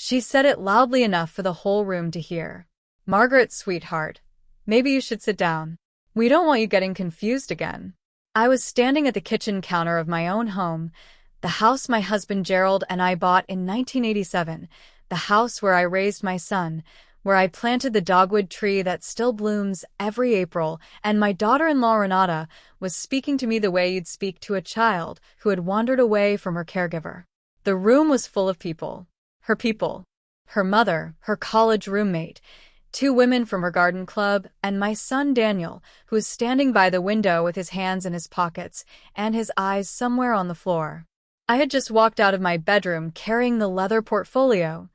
She said it loudly enough for the whole room to hear. "Margaret, sweetheart, maybe you should sit down. We don't want you getting confused again." I was standing at the kitchen counter of my own home, the house my husband Gerald and I bought in 1987, the house where I raised my son, where I planted the dogwood tree that still blooms every April, and my daughter-in-law Renata was speaking to me the way you'd speak to a child who had wandered away from her caregiver. The room was full of people. Her mother, her college roommate, 2 women from her garden club, and my son Daniel, who was standing by the window with his hands in his pockets and his eyes somewhere on the floor. I had just walked out of my bedroom carrying the leather portfolio,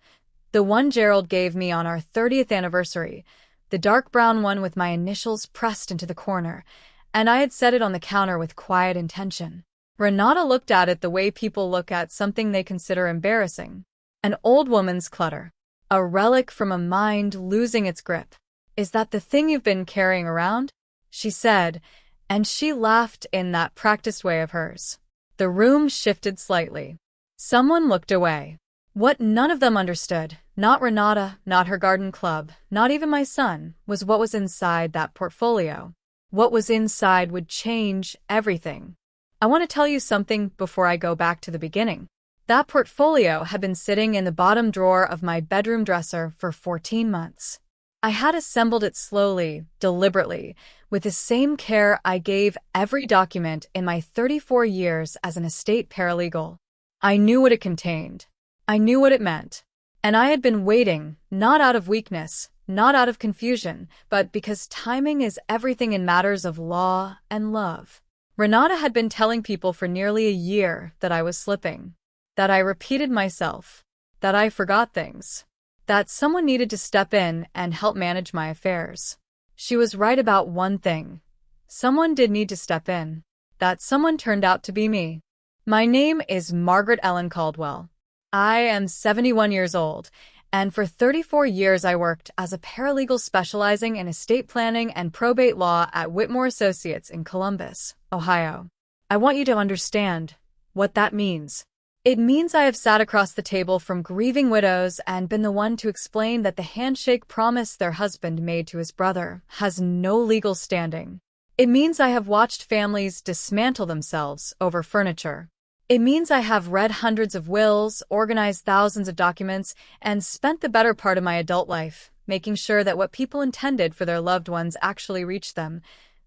the one Gerald gave me on our 30th anniversary, the dark brown one with my initials pressed into the corner, and I had set it on the counter with quiet intention. Renata looked at it the way people look at something they consider embarrassing. An old woman's clutter. A relic from a mind losing its grip. "Is that the thing you've been carrying around?" she said, and she laughed in that practiced way of hers. The room shifted slightly. Someone looked away. What none of them understood, not Renata, not her garden club, not even my son, was what was inside that portfolio. What was inside would change everything. I want to tell you something before I go back to the beginning. That portfolio had been sitting in the bottom drawer of my bedroom dresser for 14 months. I had assembled it slowly, deliberately, with the same care I gave every document in my 34 years as an estate paralegal. I knew what it contained. I knew what it meant. And I had been waiting, not out of weakness, not out of confusion, but because timing is everything in matters of law and love. Renata had been telling people for nearly a year that I was slipping, that I repeated myself, that I forgot things, that someone needed to step in and help manage my affairs. She was right about one thing. Someone did need to step in. That someone turned out to be me. My name is Margaret Ellen Caldwell. I am 71 years old, and for 34 years I worked as a paralegal specializing in estate planning and probate law at Whitmore Associates in Columbus, Ohio. I want you to understand what that means. It means I have sat across the table from grieving widows and been the one to explain that the handshake promise their husband made to his brother has no legal standing. It means I have watched families dismantle themselves over furniture. It means I have read hundreds of wills, organized thousands of documents, and spent the better part of my adult life making sure that what people intended for their loved ones actually reached them.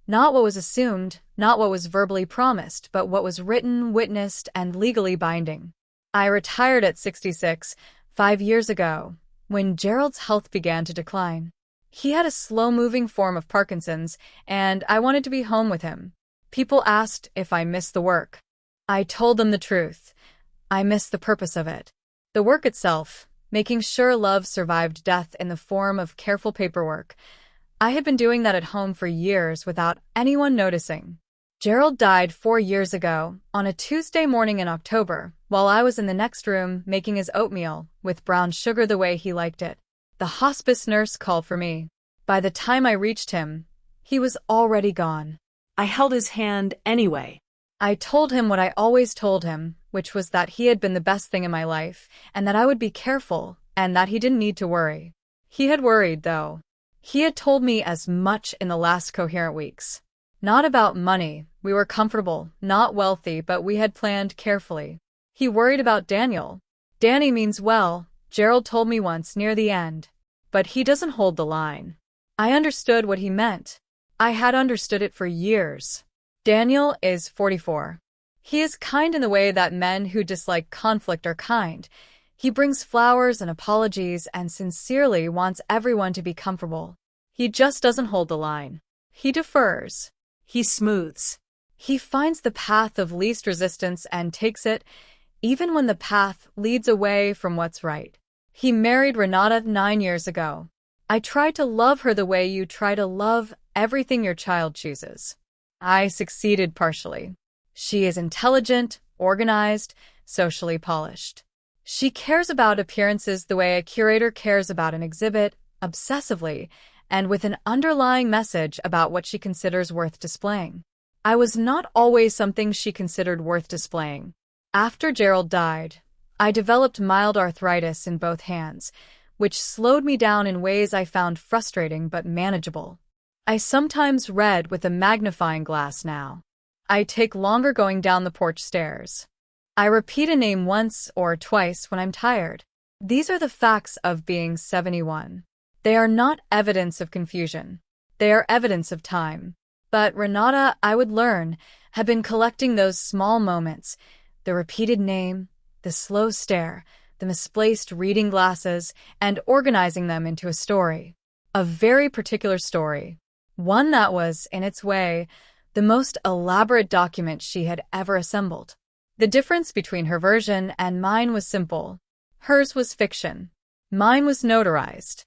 Not what was assumed, not what was verbally promised, but what was written, witnessed, and legally binding. I retired at 66, 5 years ago, when Gerald's health began to decline. He had a slow-moving form of Parkinson's, and I wanted to be home with him. People asked if I missed the work. I told them the truth. I missed the purpose of it. The work itself, making sure love survived death in the form of careful paperwork. I had been doing that at home for years without anyone noticing. Gerald died 4 years ago, on a Tuesday morning in October, while I was in the next room making his oatmeal with brown sugar the way he liked it. The hospice nurse called for me. By the time I reached him, he was already gone. I held his hand anyway. I told him what I always told him, which was that he had been the best thing in my life, and that I would be careful, and that he didn't need to worry. He had worried, though. He had told me as much in the last coherent weeks. Not about money. We were comfortable, not wealthy, but we had planned carefully. He worried about Daniel. Danny means well, Gerald told me once near the end. But he doesn't hold the line. I understood what he meant. I had understood it for years. Daniel is 44. He is kind in the way that men who dislike conflict are kind. He brings flowers and apologies and sincerely wants everyone to be comfortable. He just doesn't hold the line. He defers. He smooths. He finds the path of least resistance and takes it, even when the path leads away from what's right. He married Renata 9 years ago. I tried to love her the way you try to love everything your child chooses. I succeeded partially. She is intelligent, organized, socially polished. She cares about appearances the way a curator cares about an exhibit, obsessively, and with an underlying message about what she considers worth displaying. I was not always something she considered worth displaying. After Gerald died, I developed mild arthritis in both hands, which slowed me down in ways I found frustrating but manageable. I sometimes read with a magnifying glass now. I take longer going down the porch stairs. I repeat a name once or twice when I'm tired. These are the facts of being 71. They are not evidence of confusion. They are evidence of time. But Renata, I would learn, had been collecting those small moments, the repeated name, the slow stare, the misplaced reading glasses, and organizing them into a story. A very particular story. One that was, in its way, the most elaborate document she had ever assembled. The difference between her version and mine was simple. Hers was fiction. Mine was notarized.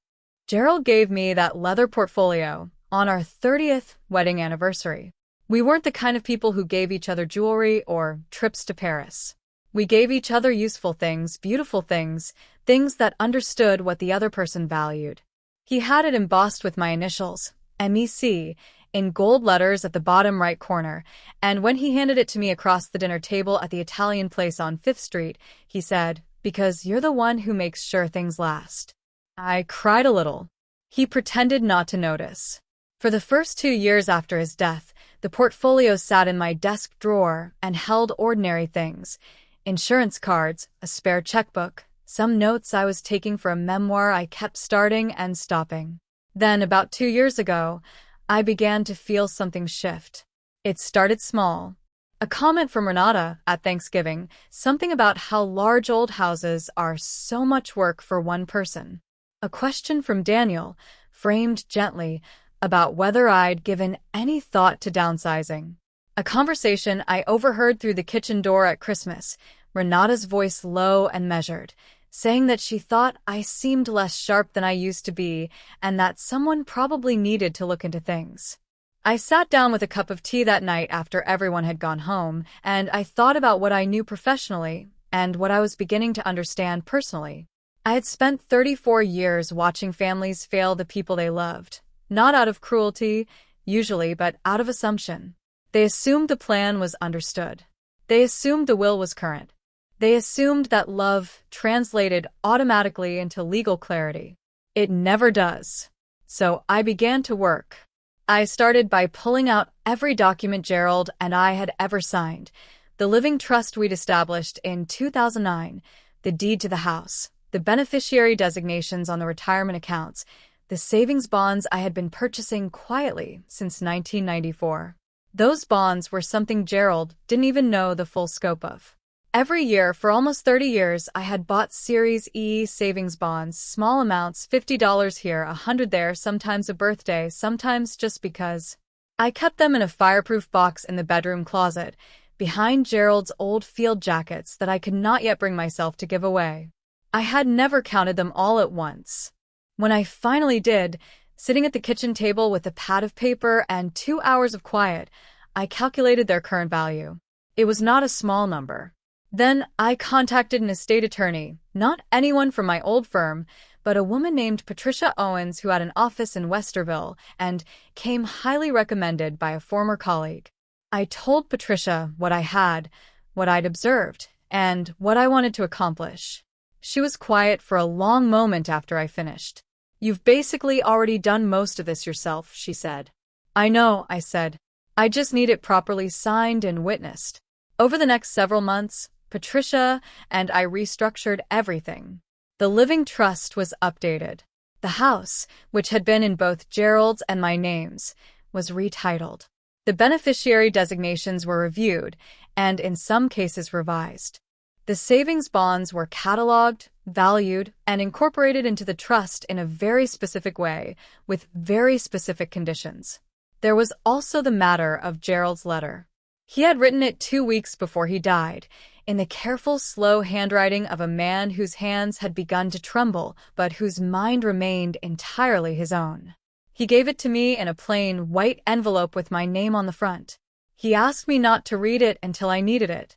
Gerald gave me that leather portfolio on our 30th wedding anniversary. We weren't the kind of people who gave each other jewelry or trips to Paris. We gave each other useful things, beautiful things, things that understood what the other person valued. He had it embossed with my initials, MEC, in gold letters at the bottom right corner, and when he handed it to me across the dinner table at the Italian place on 5th Street, he said, "Because you're the one who makes sure things last." I cried a little. He pretended not to notice. For the first 2 years after his death, the portfolio sat in my desk drawer and held ordinary things: insurance cards, a spare checkbook, some notes I was taking for a memoir I kept starting and stopping. Then, about 2 years ago, I began to feel something shift. It started small. A comment from Renata at Thanksgiving, something about how large old houses are so much work for one person. A question from Daniel, framed gently, about whether I'd given any thought to downsizing. A conversation I overheard through the kitchen door at Christmas, Renata's voice low and measured, saying that she thought I seemed less sharp than I used to be and that someone probably needed to look into things. I sat down with a cup of tea that night after everyone had gone home, and I thought about what I knew professionally and what I was beginning to understand personally. I had spent 34 years watching families fail the people they loved, not out of cruelty, usually, but out of assumption. They assumed the plan was understood. They assumed the will was current. They assumed that love translated automatically into legal clarity. It never does. So I began to work. I started by pulling out every document Gerald and I had ever signed: the living trust we'd established in 2009, the deed to the house, the beneficiary designations on the retirement accounts, the savings bonds I had been purchasing quietly since 1994. Those bonds were something Gerald didn't even know the full scope of. Every year for almost 30 years, I had bought Series E savings bonds, small amounts, $50 here, $100 there, sometimes a birthday, sometimes just because. I kept them in a fireproof box in the bedroom closet, behind Gerald's old field jackets that I could not yet bring myself to give away. I had never counted them all at once. When I finally did, sitting at the kitchen table with a pad of paper and 2 hours of quiet, I calculated their current value. It was not a small number. Then I contacted an estate attorney, not anyone from my old firm, but a woman named Patricia Owens who had an office in Westerville and came highly recommended by a former colleague. I told Patricia what I had, what I'd observed, and what I wanted to accomplish. She was quiet for a long moment after I finished. "You've basically already done most of this yourself," she said. "I know," I said. "I just need it properly signed and witnessed." Over the next several months, Patricia and I restructured everything. The living trust was updated. The house, which had been in both Gerald's and my names, was retitled. The beneficiary designations were reviewed and, in some cases, revised. The savings bonds were cataloged, valued, and incorporated into the trust in a very specific way, with very specific conditions. There was also the matter of Gerald's letter. He had written it 2 weeks before he died, in the careful, slow handwriting of a man whose hands had begun to tremble, but whose mind remained entirely his own. He gave it to me in a plain, white envelope with my name on the front. He asked me not to read it until I needed it.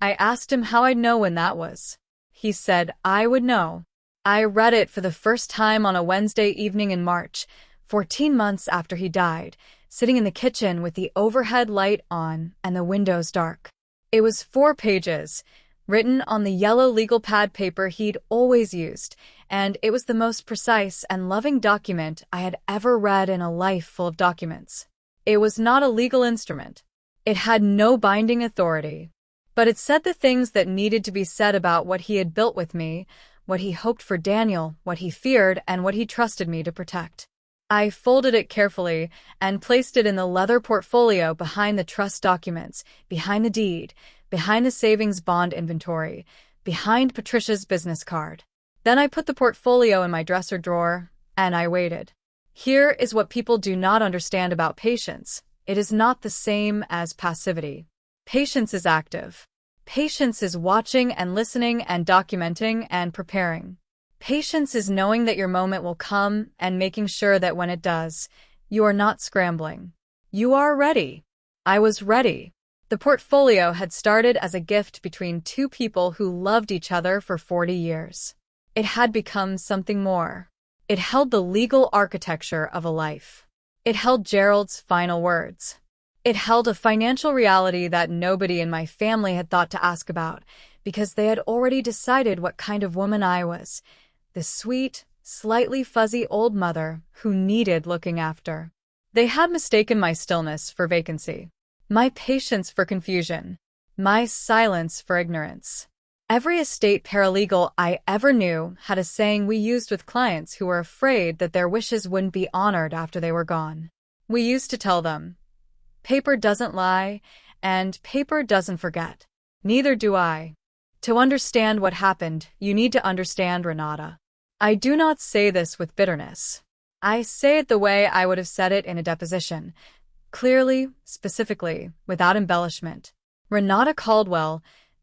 I asked him how I'd know when that was. He said I would know. I read it for the first time on a Wednesday evening in March, 14 months after he died, sitting in the kitchen with the overhead light on and the windows dark. It was 4 pages, written on the yellow legal pad paper he'd always used, and it was the most precise and loving document I had ever read in a life full of documents. It was not a legal instrument. It had no binding authority. But it said the things that needed to be said about what he had built with me, what he hoped for Daniel, what he feared, and what he trusted me to protect. I folded it carefully and placed it in the leather portfolio behind the trust documents, behind the deed, behind the savings bond inventory, behind Patricia's business card. Then I put the portfolio in my dresser drawer, and I waited. Here is what people do not understand about patience. It is not the same as passivity. Patience is active. Patience is watching and listening and documenting and preparing. Patience is knowing that your moment will come and making sure that when it does, you are not scrambling. You are ready. I was ready. The portfolio had started as a gift between two people who loved each other for 40 years. It had become something more. It held the legal architecture of a life. It held Gerald's final words. It held a financial reality that nobody in my family had thought to ask about, because they had already decided what kind of woman I was, the sweet, slightly fuzzy old mother who needed looking after. They had mistaken my stillness for vacancy, my patience for confusion, my silence for ignorance. Every estate paralegal I ever knew had a saying we used with clients who were afraid that their wishes wouldn't be honored after they were gone. We used to tell them, "Paper doesn't lie, and paper doesn't forget. Neither do I." To understand what happened, you need to understand Renata. I do not say this with bitterness. I say it the way I would have said it in a deposition, clearly, specifically, without embellishment. Renata Caldwell,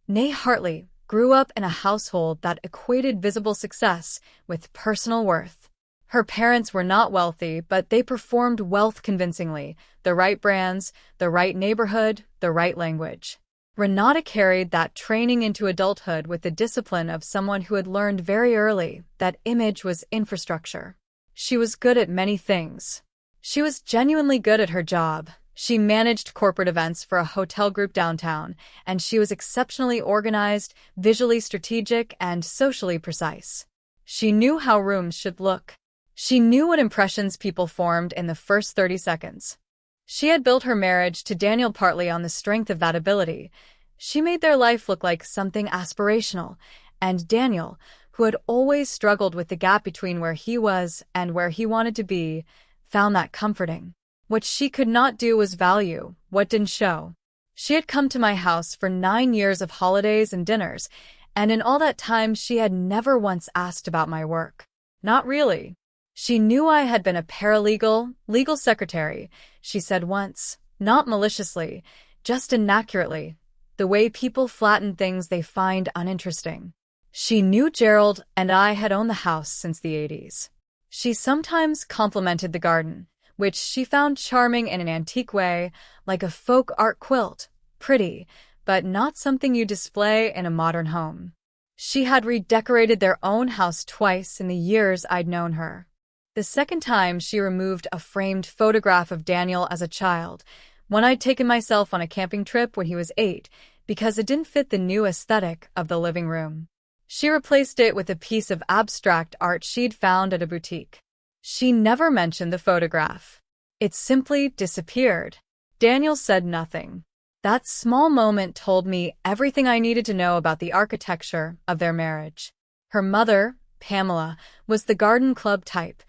née Hartley, grew up in a household that equated visible success with personal worth. Her parents were not wealthy, but they performed wealth convincingly, the right brands, the right neighborhood, the right language. Renata carried that training into adulthood with the discipline of someone who had learned very early that image was infrastructure. She was good at many things. She was genuinely good at her job. She managed corporate events for a hotel group downtown, and she was exceptionally organized, visually strategic, and socially precise. She knew how rooms should look. She knew what impressions people formed in the first 30 seconds. She had built her marriage to Daniel partly on the strength of that ability. She made their life look like something aspirational, and Daniel, who had always struggled with the gap between where he was and where he wanted to be, found that comforting. What she could not do was value what didn't show. She had come to my house for 9 years of holidays and dinners, and in all that time she had never once asked about my work. Not really. She knew I had been a paralegal, legal secretary, she said once, not maliciously, just inaccurately, the way people flatten things they find uninteresting. She knew Gerald and I had owned the house since the 80s. She sometimes complimented the garden, which she found charming in an antique way, like a folk art quilt, pretty, but not something you display in a modern home. She had redecorated their own house twice in the years I'd known her. The second time, she removed a framed photograph of Daniel as a child, one I'd taken myself on a camping trip when he was 8, because it didn't fit the new aesthetic of the living room. She replaced it with a piece of abstract art she'd found at a boutique. She never mentioned the photograph. It simply disappeared. Daniel said nothing. That small moment told me everything I needed to know about the architecture of their marriage. Her mother, Pamela, was the garden club type,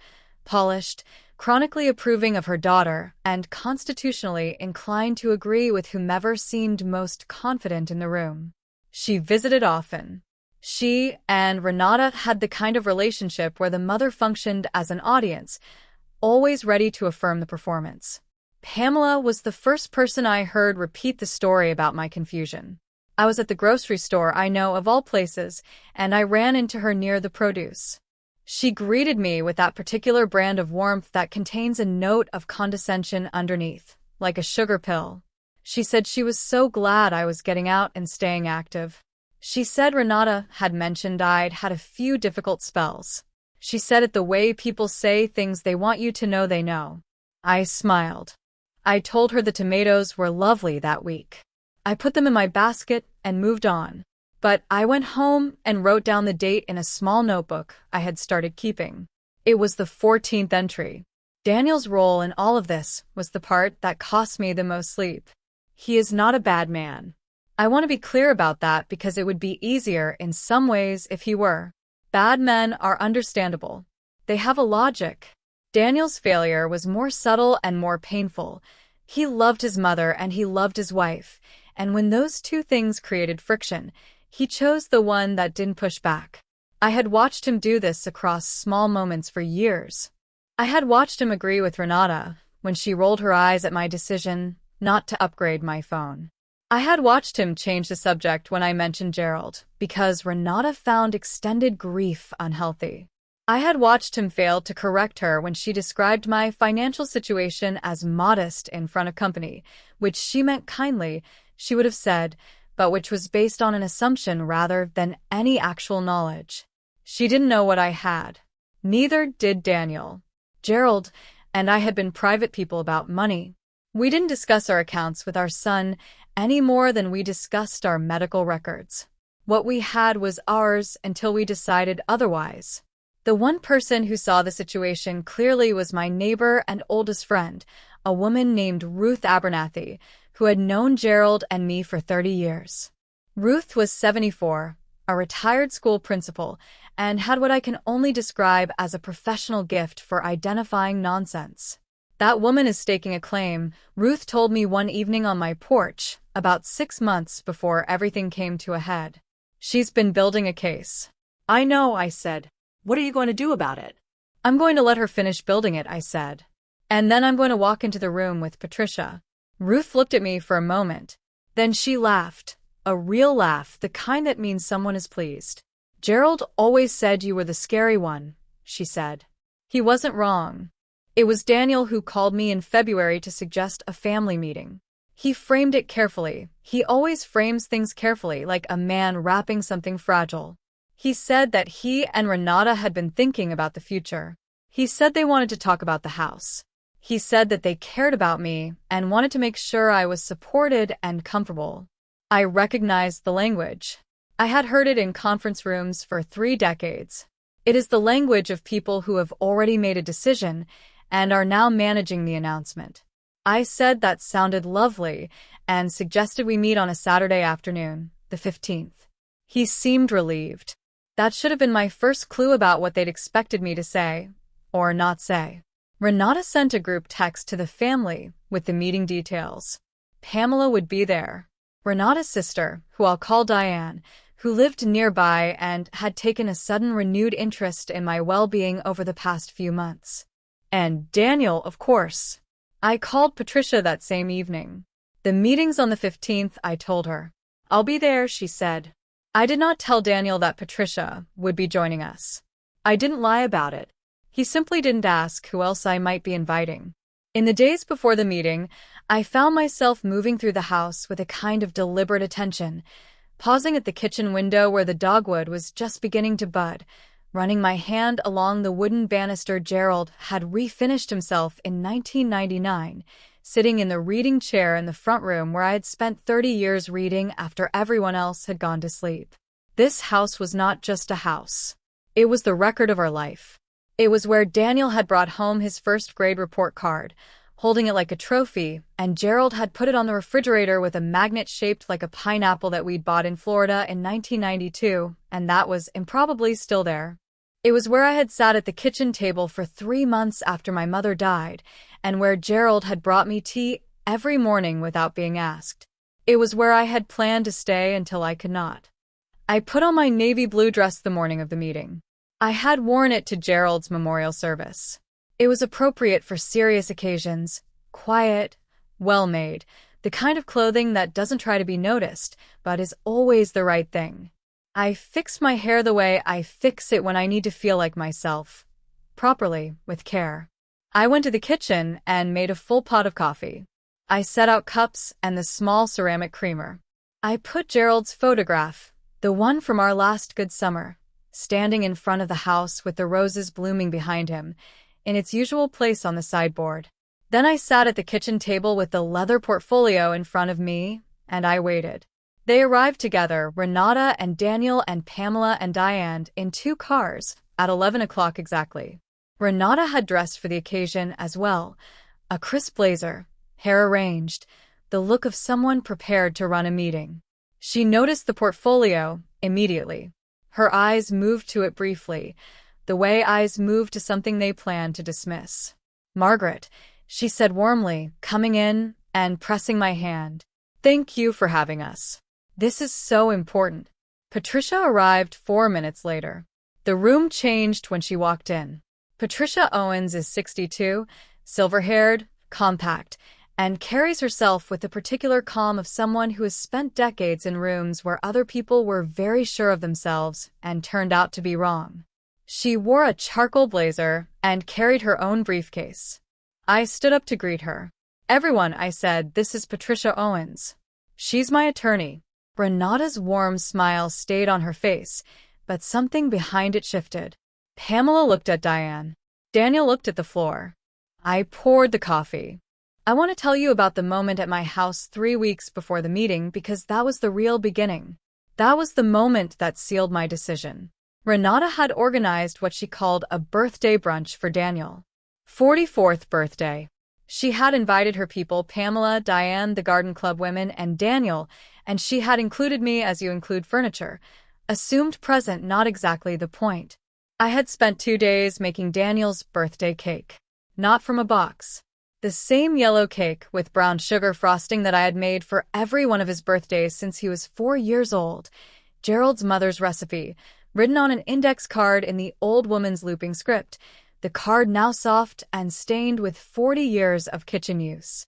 polished, chronically approving of her daughter, and constitutionally inclined to agree with whomever seemed most confident in the room. She visited often. She and Renata had the kind of relationship where the mother functioned as an audience, always ready to affirm the performance. Pamela was the first person I heard repeat the story about my confusion. I was at the grocery store, I know, of all places, and I ran into her near the produce. She greeted me with that particular brand of warmth that contains a note of condescension underneath, like a sugar pill. She said she was so glad I was getting out and staying active. She said Renata had mentioned I'd had a few difficult spells. She said it the way people say things they want you to know they know. I smiled. I told her the tomatoes were lovely that week. I put them in my basket and moved on. But I went home and wrote down the date in a small notebook I had started keeping. It was the 14th entry. Daniel's role in all of this was the part that cost me the most sleep. He is not a bad man. I want to be clear about that because it would be easier in some ways if he were. Bad men are understandable. They have a logic. Daniel's failure was more subtle and more painful. He loved his mother and he loved his wife, and when those two things created friction, he chose the one that didn't push back. I had watched him do this across small moments for years. I had watched him agree with Renata when she rolled her eyes at my decision not to upgrade my phone. I had watched him change the subject when I mentioned Gerald because Renata found extended grief unhealthy. I had watched him fail to correct her when she described my financial situation as modest in front of company, which she meant kindly, she would have said, but which was based on an assumption rather than any actual knowledge. She didn't know what I had. Neither did Daniel. Gerald and I had been private people about money. We didn't discuss our accounts with our son any more than we discussed our medical records. What we had was ours until we decided otherwise. The one person who saw the situation clearly was my neighbor and oldest friend, a woman named Ruth Abernathy, who had known Gerald and me for 30 years. Ruth was 74, a retired school principal, and had what I can only describe as a professional gift for identifying nonsense. That woman is staking a claim, Ruth told me one evening on my porch, about 6 months before everything came to a head. She's been building a case. I know, I said. What are you going to do about it? I'm going to let her finish building it, I said. And then I'm going to walk into the room with Patricia. Ruth looked at me for a moment. Then she laughed. A real laugh, the kind that means someone is pleased. Gerald always said you were the scary one, she said. He wasn't wrong. It was Daniel who called me in February to suggest a family meeting. He framed it carefully. He always frames things carefully, like a man wrapping something fragile. He said that he and Renata had been thinking about the future. He said they wanted to talk about the house. He said that they cared about me and wanted to make sure I was supported and comfortable. I recognized the language. I had heard it in conference rooms for 3 decades. It is the language of people who have already made a decision and are now managing the announcement. I said that sounded lovely and suggested we meet on a Saturday afternoon, the 15th. He seemed relieved. That should have been my first clue about what they'd expected me to say, or not say. Renata sent a group text to the family with the meeting details. Pamela would be there. Renata's sister, who I'll call Diane, who lived nearby and had taken a sudden renewed interest in my well-being over the past few months. And Daniel, of course. I called Patricia that same evening. The meeting's on the 15th, I told her. I'll be there, she said. I did not tell Daniel that Patricia would be joining us. I didn't lie about it. He simply didn't ask who else I might be inviting. In the days before the meeting, I found myself moving through the house with a kind of deliberate attention, pausing at the kitchen window where the dogwood was just beginning to bud, running my hand along the wooden banister Gerald had refinished himself in 1999, sitting in the reading chair in the front room where I had spent 30 years reading after everyone else had gone to sleep. This house was not just a house. It was the record of our life. It was where Daniel had brought home his first grade report card, holding it like a trophy, and Gerald had put it on the refrigerator with a magnet shaped like a pineapple that we'd bought in Florida in 1992, and that was improbably still there. It was where I had sat at the kitchen table for 3 months after my mother died, and where Gerald had brought me tea every morning without being asked. It was where I had planned to stay until I could not. I put on my navy blue dress the morning of the meeting. I had worn it to Gerald's memorial service. It was appropriate for serious occasions, quiet, well-made, the kind of clothing that doesn't try to be noticed, but is always the right thing. I fixed my hair the way I fix it when I need to feel like myself, properly, with care. I went to the kitchen and made a full pot of coffee. I set out cups and the small ceramic creamer. I put Gerald's photograph, the one from our last good summer, standing in front of the house with the roses blooming behind him, in its usual place on the sideboard. Then I sat at the kitchen table with the leather portfolio in front of me, and I waited. They arrived together, Renata and Daniel and Pamela and Diane, in 2 cars, at 11 o'clock exactly. Renata had dressed for the occasion as well, a crisp blazer, hair arranged, the look of someone prepared to run a meeting. She noticed the portfolio immediately. Her eyes moved to it briefly, the way eyes move to something they plan to dismiss. "Margaret," she said warmly, coming in and pressing my hand. "Thank you for having us. This is so important." Patricia arrived 4 minutes later. The room changed when she walked in. Patricia Owens is 62, silver-haired, compact, and carries herself with the particular calm of someone who has spent decades in rooms where other people were very sure of themselves and turned out to be wrong. She wore a charcoal blazer and carried her own briefcase. I stood up to greet her. "Everyone," I said, "this is Patricia Owens. She's my attorney." Renata's warm smile stayed on her face, but something behind it shifted. Pamela looked at Diane. Daniel looked at the floor. I poured the coffee. "I want to tell you about the moment at my house 3 weeks before the meeting because that was the real beginning. That was the moment that sealed my decision." Renata had organized what she called a birthday brunch for Daniel. 44th birthday. She had invited her people, Pamela, Diane, the garden club women, and Daniel, and she had included me as you include furniture. Assumed present, not exactly the point. I had spent 2 days making Daniel's birthday cake. Not from a box. The same yellow cake with brown sugar frosting that I had made for every one of his birthdays since he was 4 years old. Gerald's mother's recipe, written on an index card in the old woman's looping script, the card now soft and stained with 40 years of kitchen use.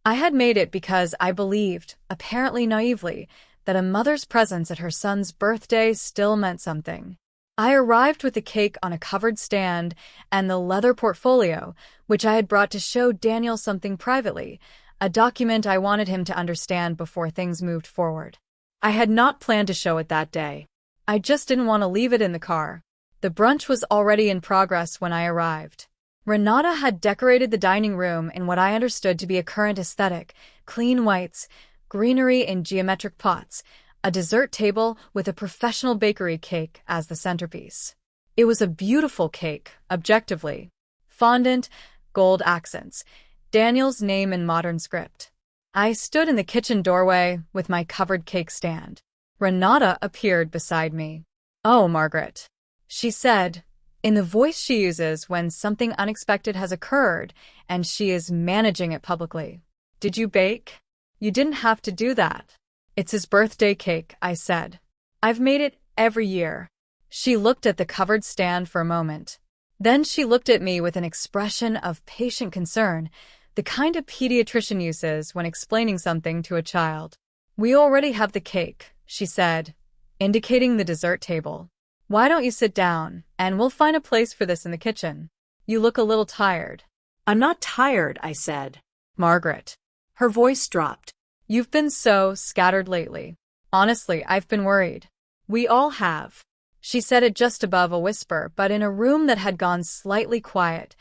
I had made it because I believed, apparently naively, that a mother's presence at her son's birthday still meant something. I arrived with the cake on a covered stand and the leather portfolio, which I had brought to show Daniel something privately, a document I wanted him to understand before things moved forward. I had not planned to show it that day. I just didn't want to leave it in the car. The brunch was already in progress when I arrived. Renata had decorated the dining room in what I understood to be a current aesthetic: clean whites, greenery in geometric pots, a dessert table with a professional bakery cake as the centerpiece. It was a beautiful cake, objectively. Fondant, gold accents, Daniel's name in modern script. I stood in the kitchen doorway with my covered cake stand. Renata appeared beside me. "Oh, Margaret," she said, in the voice she uses when something unexpected has occurred and she is managing it publicly. "Did you bake?" "You didn't have to do that." "It's his birthday cake," I said. "I've made it every year." She looked at the covered stand for a moment. Then she looked at me with an expression of patient concern, the kind a pediatrician uses when explaining something to a child. "We already have the cake," she said, indicating the dessert table. "Why don't you sit down, and we'll find a place for this in the kitchen. You look a little tired." "I'm not tired," I said. "Margaret." Her voice dropped. "You've been so scattered lately. Honestly, I've been worried." "We all have." She said it just above a whisper, but in a room that had gone slightly quiet,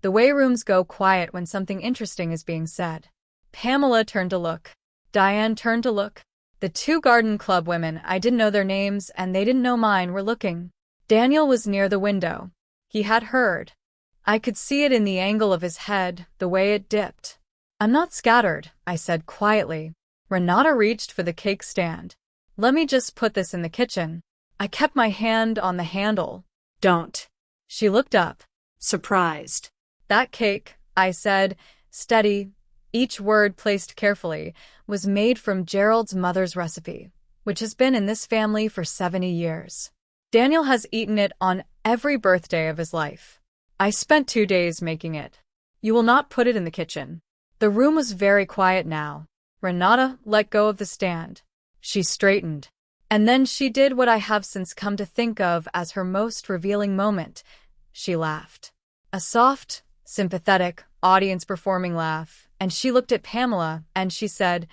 the way rooms go quiet when something interesting is being said. Pamela turned to look. Diane turned to look. The 2 garden club women, I didn't know their names and they didn't know mine, were looking. Daniel was near the window. He had heard. I could see it in the angle of his head, the way it dipped. "I'm not scattered," I said quietly. Renata reached for the cake stand. "Let me just put this in the kitchen." I kept my hand on the handle. "Don't." She looked up. Surprised. "That cake," I said, steady, each word placed carefully, was made from Gerald's mother's recipe, which has been in this family for 70 years. Daniel has eaten it on every birthday of his life. I spent 2 days making it. You will not put it in the kitchen." The room was very quiet now. Renata let go of the stand. She straightened. And then she did what I have since come to think of as her most revealing moment. She laughed. A soft, sympathetic, audience-performing laugh, and she looked at Pamela and she said,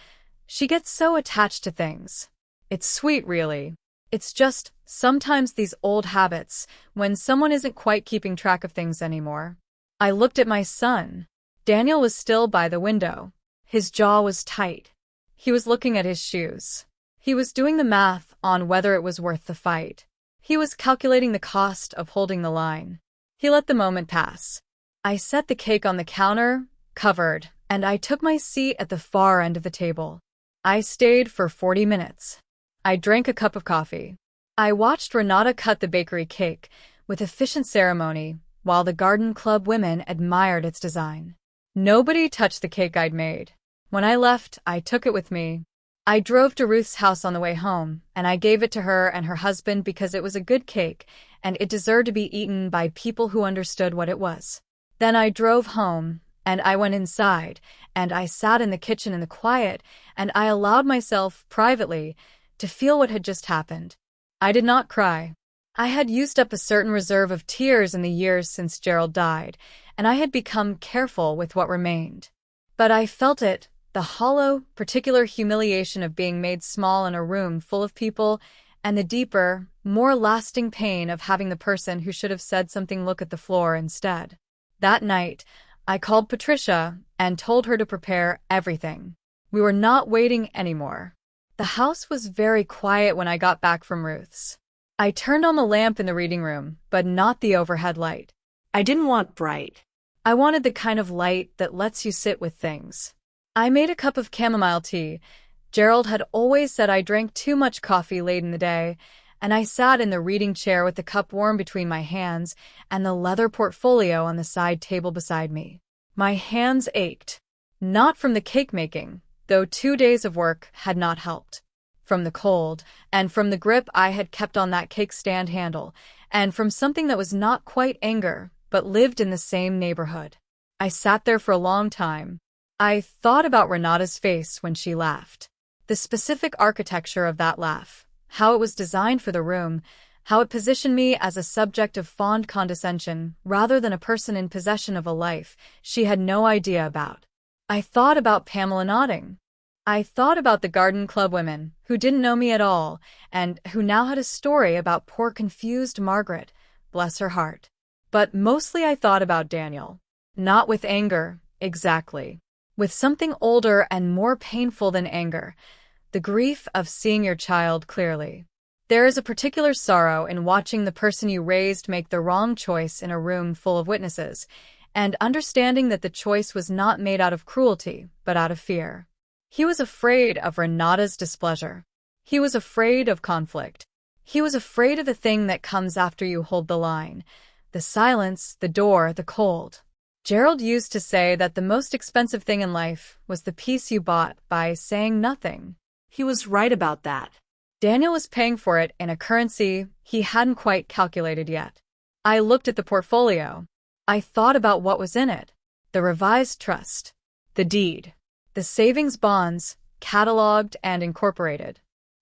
"She gets so attached to things. It's sweet, really. It's just, sometimes these old habits, when someone isn't quite keeping track of things anymore." I looked at my son. Daniel was still by the window. His jaw was tight. He was looking at his shoes. He was doing the math on whether it was worth the fight. He was calculating the cost of holding the line. He let the moment pass. I set the cake on the counter, covered, and I took my seat at the far end of the table. I stayed for 40 minutes. I drank a cup of coffee. I watched Renata cut the bakery cake with efficient ceremony while the garden club women admired its design. Nobody touched the cake I'd made. When I left, I took it with me. I drove to Ruth's house on the way home, and I gave it to her and her husband because it was a good cake, and it deserved to be eaten by people who understood what it was. Then I drove home, and I went inside, and I sat in the kitchen in the quiet, and I allowed myself, privately, to feel what had just happened. I did not cry. I had used up a certain reserve of tears in the years since Gerald died, and I had become careful with what remained. But I felt it, the hollow, particular humiliation of being made small in a room full of people, and the deeper, more lasting pain of having the person who should have said something look at the floor instead. That night, I called Patricia and told her to prepare everything. We were not waiting anymore. The house was very quiet when I got back from Ruth's. I turned on the lamp in the reading room, but not the overhead light. I didn't want bright. I wanted the kind of light that lets you sit with things. I made a cup of chamomile tea. Gerald had always said I drank too much coffee late in the day, and I sat in the reading chair with the cup warm between my hands and the leather portfolio on the side table beside me. My hands ached. Not from the cake making, though 2 days of work had not helped. From the cold, and from the grip I had kept on that cake stand handle, and from something that was not quite anger, but lived in the same neighborhood. I sat there for a long time. I thought about Renata's face when she laughed. The specific architecture of that laugh, how it was designed for the room, how it positioned me as a subject of fond condescension rather than a person in possession of a life she had no idea about. I thought about Pamela nodding. I thought about the garden club women who didn't know me at all and who now had a story about poor confused Margaret, bless her heart. But mostly I thought about Daniel. Not with anger, exactly. With something older and more painful than anger, the grief of seeing your child clearly. There is a particular sorrow in watching the person you raised make the wrong choice in a room full of witnesses, and understanding that the choice was not made out of cruelty, but out of fear. He was afraid of Renata's displeasure. He was afraid of conflict. He was afraid of the thing that comes after you hold the line. The silence, the door, the cold. Gerald used to say that the most expensive thing in life was the peace you bought by saying nothing. He was right about that. Daniel was paying for it in a currency he hadn't quite calculated yet. I looked at the portfolio. I thought about what was in it. The revised trust. The deed. The savings bonds, cataloged and incorporated.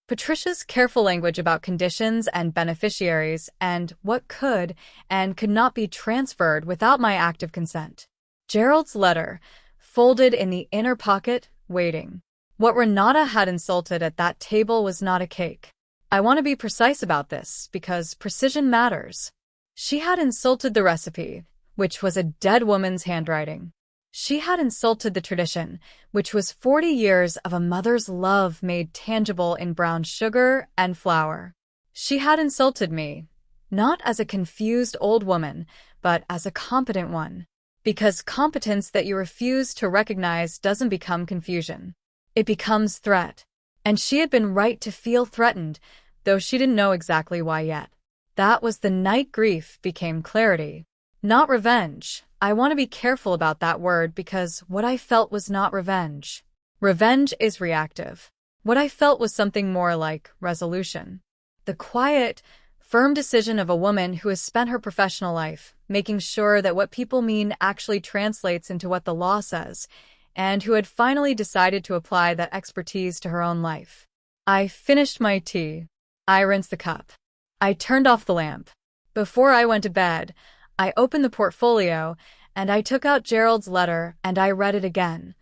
Patricia's careful language about conditions and beneficiaries and what could and could not be transferred without my active consent. Gerald's letter, folded in the inner pocket, waiting. What Renata had insulted at that table was not a cake. I want to be precise about this because precision matters. She had insulted the recipe, which was a dead woman's handwriting. She had insulted the tradition, which was 40 years of a mother's love made tangible in brown sugar and flour. She had insulted me, not as a confused old woman, but as a competent one. Because competence that you refuse to recognize doesn't become confusion. It becomes threat. And she had been right to feel threatened, though she didn't know exactly why yet. That was the night grief became clarity. Not revenge. I want to be careful about that word because what I felt was not revenge. Revenge is reactive. What I felt was something more like resolution. The quiet, firm decision of a woman who has spent her professional life making sure that what people mean actually translates into what the law says, and who had finally decided to apply that expertise to her own life. I finished my tea. I rinsed the cup. I turned off the lamp. Before I went to bed, I opened the portfolio, and I took out Gerald's letter, and I read it again.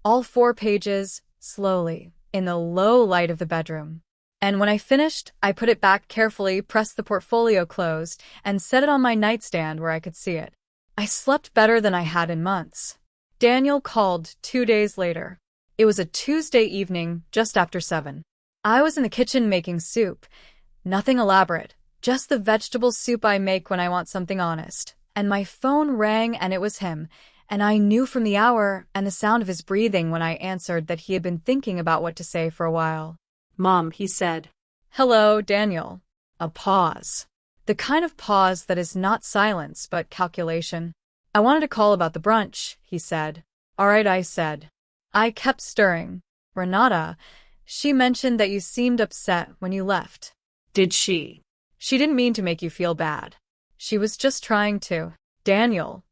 All 4 pages, slowly, in the low light of the bedroom. And when I finished, I put it back carefully, pressed the portfolio closed, and set it on my nightstand where I could see it. I slept better than I had in months. Daniel called 2 days later. It was a Tuesday evening, just after 7. I was in the kitchen making soup. Nothing elaborate, just the vegetable soup I make when I want something honest. And my phone rang and it was him, and I knew from the hour and the sound of his breathing when I answered that he had been thinking about what to say for a while. Mom, he said. Hello, Daniel. A pause. The kind of pause that is not silence but calculation. I wanted to call about the brunch, he said. All right, I said. I kept stirring. Renata, she mentioned that you seemed upset when you left. Did she? She didn't mean to make you feel bad. She was just trying to. Daniel.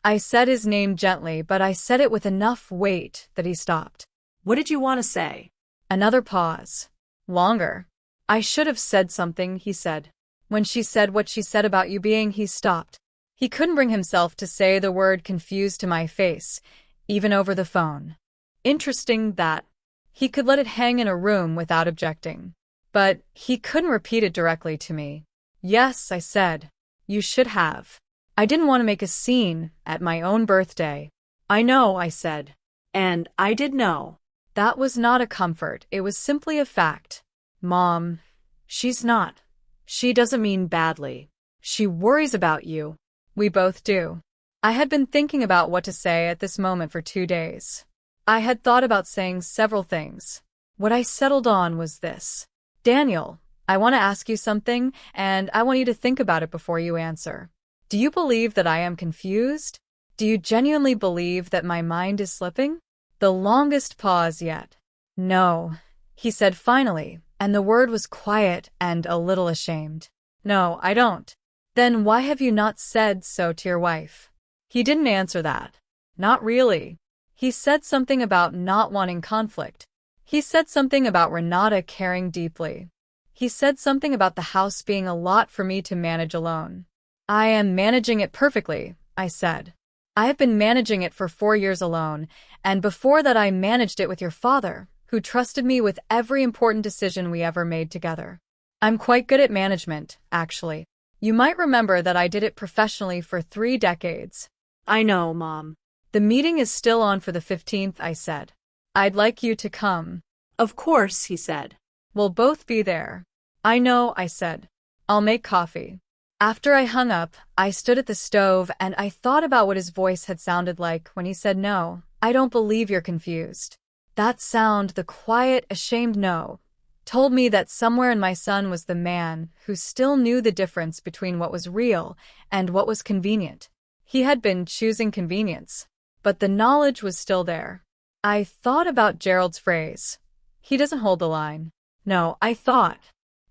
I said his name gently, but I said it with enough weight that he stopped. What did you want to say? Another pause. Longer. I should have said something, he said. When she said what she said about you being, he stopped. He couldn't bring himself to say the word confused to my face, even over the phone. Interesting that he could let it hang in a room without objecting. But he couldn't repeat it directly to me. Yes, I said. You should have. I didn't want to make a scene at my own birthday. I know, I said. And I did know. That was not a comfort, it was simply a fact. Mom, she's not. She doesn't mean badly. She worries about you. We both do. I had been thinking about what to say at this moment for 2 days. I had thought about saying several things. What I settled on was this. Daniel, I want to ask you something, and I want you to think about it before you answer. Do you believe that I am confused? Do you genuinely believe that my mind is slipping? The longest pause yet. No, he said finally, and the word was quiet and a little ashamed. No, I don't. Then why have you not said so to your wife? He didn't answer that. Not really. He said something about not wanting conflict. He said something about Renata caring deeply. He said something about the house being a lot for me to manage alone. I am managing it perfectly, I said. I have been managing it for 4 years alone, and before that I managed it with your father, who trusted me with every important decision we ever made together. I'm quite good at management, actually. You might remember that I did it professionally for 3 decades. I know, Mom. The meeting is still on for the 15th, I said. I'd like you to come. Of course, he said. We'll both be there. I know, I said. I'll make coffee. After I hung up, I stood at the stove and I thought about what his voice had sounded like when he said no. I don't believe you're confused. That sound, the quiet, ashamed no, told me that somewhere in my son was the man who still knew the difference between what was real and what was convenient. He had been choosing convenience, but the knowledge was still there. I thought about Gerald's phrase. He doesn't hold the line. No, I thought.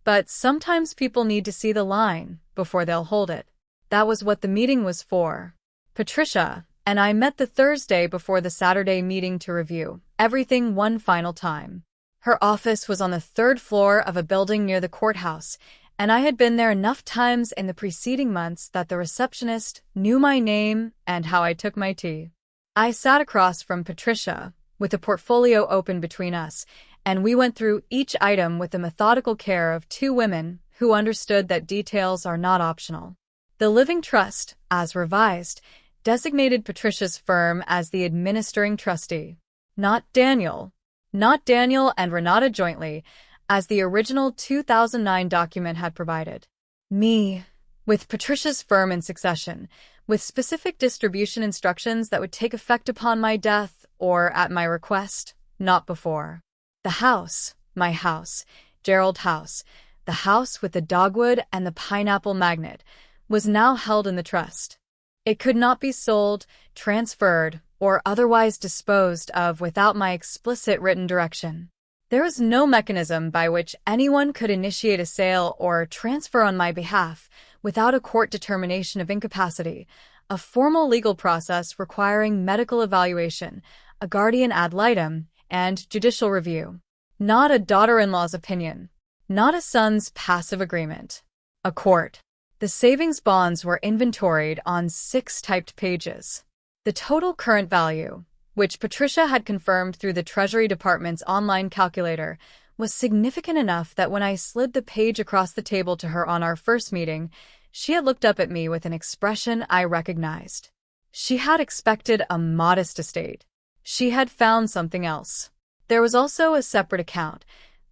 But sometimes people need to see the line before they'll hold it. That was what the meeting was for. Patricia and I met the Thursday before the Saturday meeting to review everything one final time. Her office was on the 3rd floor of a building near the courthouse, and I had been there enough times in the preceding months that the receptionist knew my name and how I took my tea. I sat across from Patricia, with a portfolio open between us, and we went through each item with the methodical care of 2 women who understood that details are not optional. The Living Trust, as revised, designated Patricia's firm as the administering trustee. Not Daniel and Renata jointly, as the original 2009 document had provided. Me, with Patricia's firm in succession, with specific distribution instructions that would take effect upon my death or at my request, not before. The house, my house, Gerald House, the house with the dogwood and the pineapple magnet, was now held in the trust. It could not be sold, transferred, or otherwise disposed of without my explicit written direction. There was no mechanism by which anyone could initiate a sale or transfer on my behalf without a court determination of incapacity, a formal legal process requiring medical evaluation, a guardian ad litem, and judicial review. Not a daughter-in-law's opinion. Not a son's passive agreement. A court. The savings bonds were inventoried on 6 typed pages. The total current value, which Patricia had confirmed through the Treasury Department's online calculator, was significant enough that when I slid the page across the table to her on our first meeting, she had looked up at me with an expression I recognized. She had expected a modest estate. She had found something else. There was also a separate account,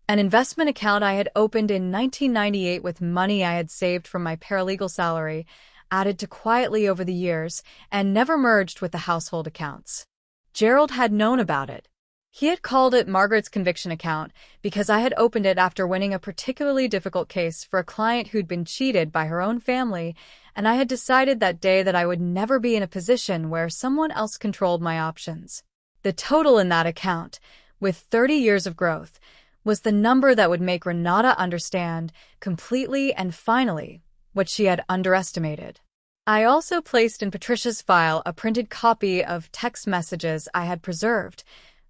An investment account I had opened in 1998 with money I had saved from my paralegal salary, added to quietly over the years, and never merged with the household accounts. Gerald had known about it. He had called it Margaret's conviction account because I had opened it after winning a particularly difficult case for a client who'd been cheated by her own family, and I had decided that day that I would never be in a position where someone else controlled my options. The total in that account, with 30 years of growth, was the number that would make Renata understand, completely and finally, what she had underestimated. I also placed in Patricia's file a printed copy of text messages I had preserved,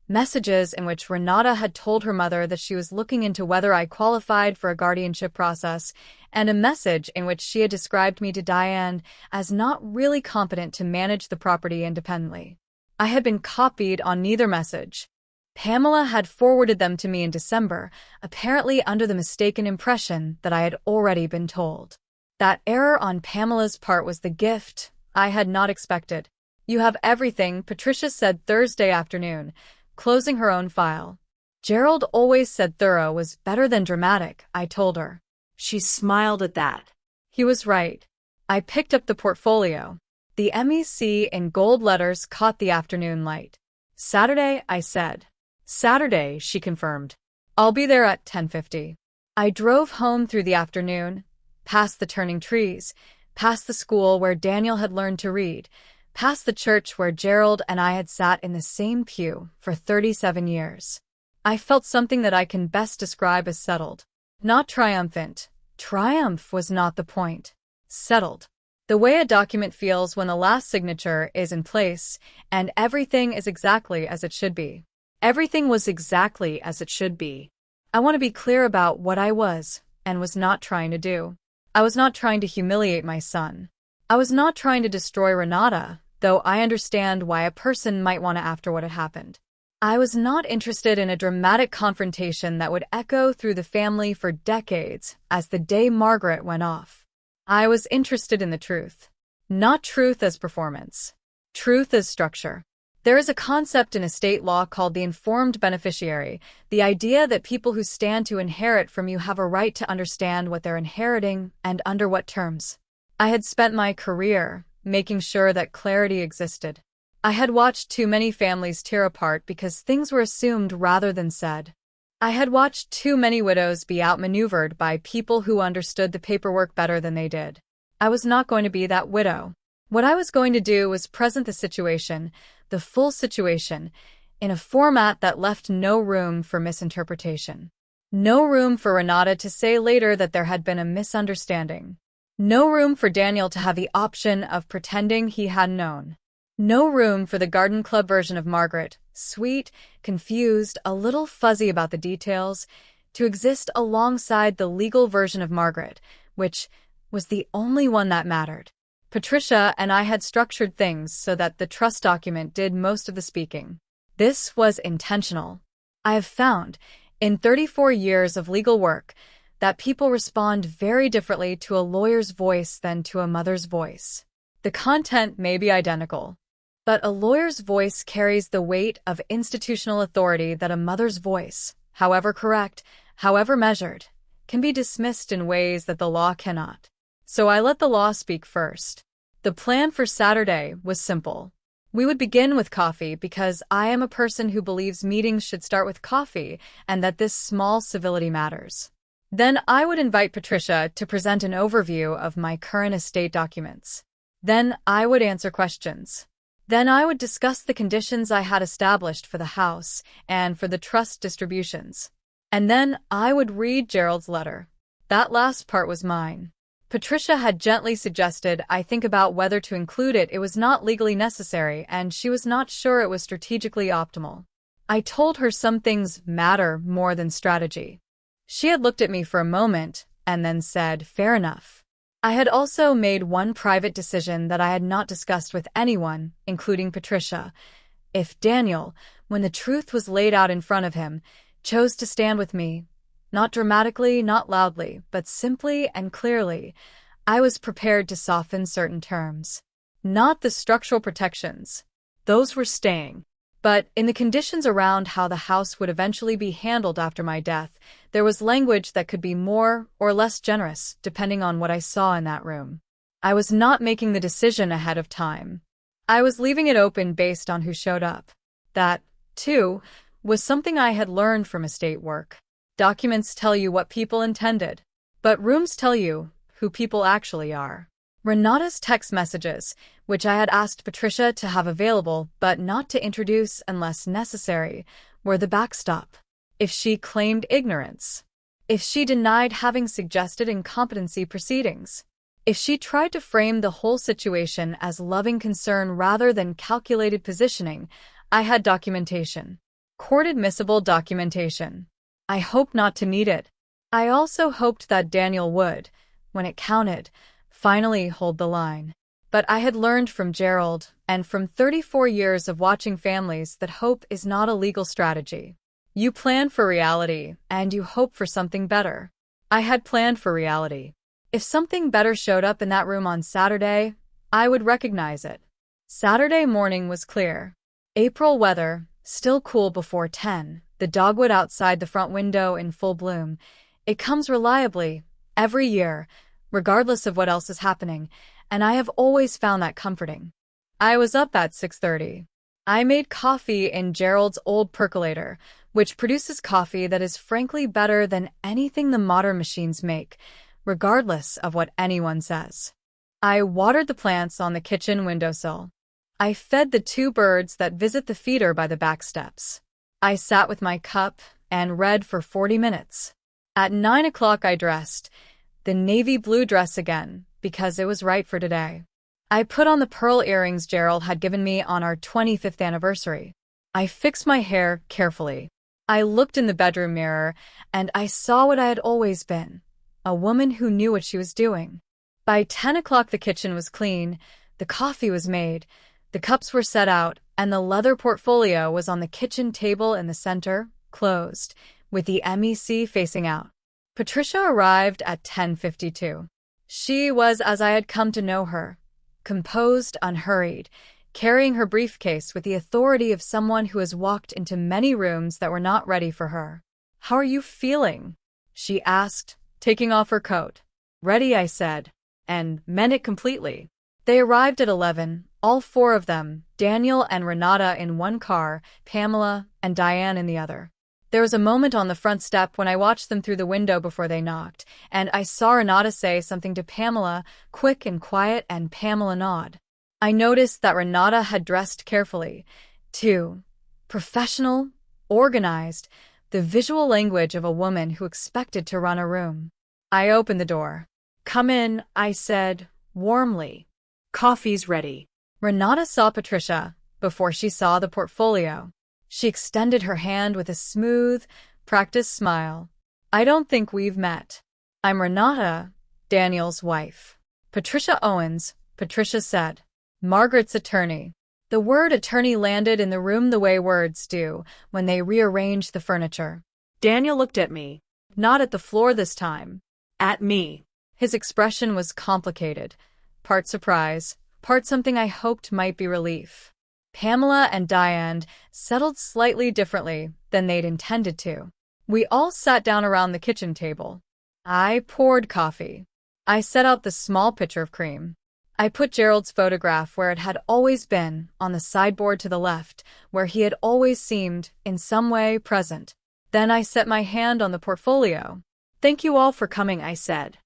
messages in which Renata had told her mother that she was looking into whether I qualified for a guardianship process, and a message in which she had described me to Diane as not really competent to manage the property independently. I had been copied on neither message. Pamela had forwarded them to me in December, apparently under the mistaken impression that I had already been told. That error on Pamela's part was the gift I had not expected. "You have everything," Patricia said Thursday afternoon, closing her own file. "Gerald always said thorough was better than dramatic," I told her. She smiled at that. He was right. I picked up the portfolio. The MEC in gold letters caught the afternoon light. "Saturday," I said. "Saturday," she confirmed. "I'll be there at 10:50. I drove home through the afternoon, past the turning trees, past the school where Daniel had learned to read, past the church where Gerald and I had sat in the same pew for 37 years. I felt something that I can best describe as settled. Not triumphant. Triumph was not the point. Settled. The way a document feels when the last signature is in place and everything is exactly as it should be. Everything was exactly as it should be. I want to be clear about what I was and was not trying to do. I was not trying to humiliate my son. I was not trying to destroy Renata, though I understand why a person might want to after what had happened. I was not interested in a dramatic confrontation that would echo through the family for decades as the day Margaret went off. I was interested in the truth. Not truth as performance. Truth as structure. There is a concept in estate law called the informed beneficiary, the idea that people who stand to inherit from you have a right to understand what they're inheriting and under what terms. I had spent my career making sure that clarity existed. I had watched too many families tear apart because things were assumed rather than said. I had watched too many widows be outmaneuvered by people who understood the paperwork better than they did. I was not going to be that widow. What I was going to do was present the situation, the full situation, in a format that left no room for misinterpretation. No room for Renata to say later that there had been a misunderstanding. No room for Daniel to have the option of pretending he hadn't known. No room for the garden club version of Margaret, sweet, confused, a little fuzzy about the details, to exist alongside the legal version of Margaret, which was the only one that mattered. Patricia and I had structured things so that the trust document did most of the speaking. This was intentional. I have found, in 34 years of legal work, that people respond very differently to a lawyer's voice than to a mother's voice. The content may be identical, but a lawyer's voice carries the weight of institutional authority that a mother's voice, however correct, however measured, can be dismissed in ways that the law cannot. So I let the law speak first. The plan for Saturday was simple. We would begin with coffee because I am a person who believes meetings should start with coffee and that this small civility matters. Then I would invite Patricia to present an overview of my current estate documents. Then I would answer questions. Then I would discuss the conditions I had established for the house and for the trust distributions. And then I would read Gerald's letter. That last part was mine. Patricia had gently suggested I think about whether to include it. It was not legally necessary, and she was not sure it was strategically optimal. I told her some things matter more than strategy. She had looked at me for a moment and then said, "Fair enough." I had also made one private decision that I had not discussed with anyone, including Patricia. If Daniel, when the truth was laid out in front of him, chose to stand with me, not dramatically, not loudly, but simply and clearly, I was prepared to soften certain terms. Not the structural protections. Those were staying. But in the conditions around how the house would eventually be handled after my death, there was language that could be more or less generous, depending on what I saw in that room. I was not making the decision ahead of time. I was leaving it open based on who showed up. That, too, was something I had learned from estate work. Documents tell you what people intended, but rooms tell you who people actually are. Renata's text messages, which I had asked Patricia to have available but not to introduce unless necessary, were the backstop. If she claimed ignorance, if she denied having suggested incompetency proceedings, if she tried to frame the whole situation as loving concern rather than calculated positioning, I had documentation. Court-admissible documentation. I hoped not to need it. I also hoped that Daniel would, when it counted, finally hold the line. But I had learned from Gerald and from 34 years of watching families that hope is not a legal strategy. You plan for reality, and you hope for something better. I had planned for reality. If something better showed up in that room on Saturday, I would recognize it. Saturday morning was clear. April weather, still cool before 10, the dogwood outside the front window in full bloom. It comes reliably, every year, regardless of what else is happening, and I have always found that comforting. I was up at 6:30. I made coffee in Gerald's old percolator, which produces coffee that is frankly better than anything the modern machines make, regardless of what anyone says. I watered the plants on the kitchen windowsill. I fed the 2 birds that visit the feeder by the back steps. I sat with my cup and read for 40 minutes. At 9 o'clock I dressed, the navy blue dress again, because it was right for today. I put on the pearl earrings Gerald had given me on our 25th anniversary. I fixed my hair carefully. I looked in the bedroom mirror, and I saw what I had always been, a woman who knew what she was doing. By 10 o'clock the kitchen was clean, the coffee was made, the cups were set out, and the leather portfolio was on the kitchen table in the center, closed, with the MEC facing out. Patricia arrived at 10:52. She was as I had come to know her, composed, unhurried, carrying her briefcase with the authority of someone who has walked into many rooms that were not ready for her. "How are you feeling?" she asked, taking off her coat. "Ready," I said, and meant it completely. They arrived at 11, all 4 of them, Daniel and Renata in one car, Pamela and Diane in the other. There was a moment on the front step when I watched them through the window before they knocked, and I saw Renata say something to Pamela, quick and quiet, and Pamela nod. I noticed that Renata had dressed carefully, too. Professional, organized, the visual language of a woman who expected to run a room. I opened the door. "Come in," I said, warmly. "Coffee's ready." Renata saw Patricia before she saw the portfolio. She extended her hand with a smooth, practiced smile. "I don't think we've met. I'm Renata, Daniel's wife." "Patricia Owens," Patricia said. "Margaret's attorney." The word attorney landed in the room the way words do when they rearrange the furniture. Daniel looked at me. Not at the floor this time. At me. His expression was complicated, part surprise, part something I hoped might be relief. Pamela and Diane settled slightly differently than they'd intended to. We all sat down around the kitchen table. I poured coffee. I set out the small pitcher of cream. I put Gerald's photograph where it had always been, on the sideboard to the left, where he had always seemed, in some way, present. Then I set my hand on the portfolio. "Thank you all for coming," I said.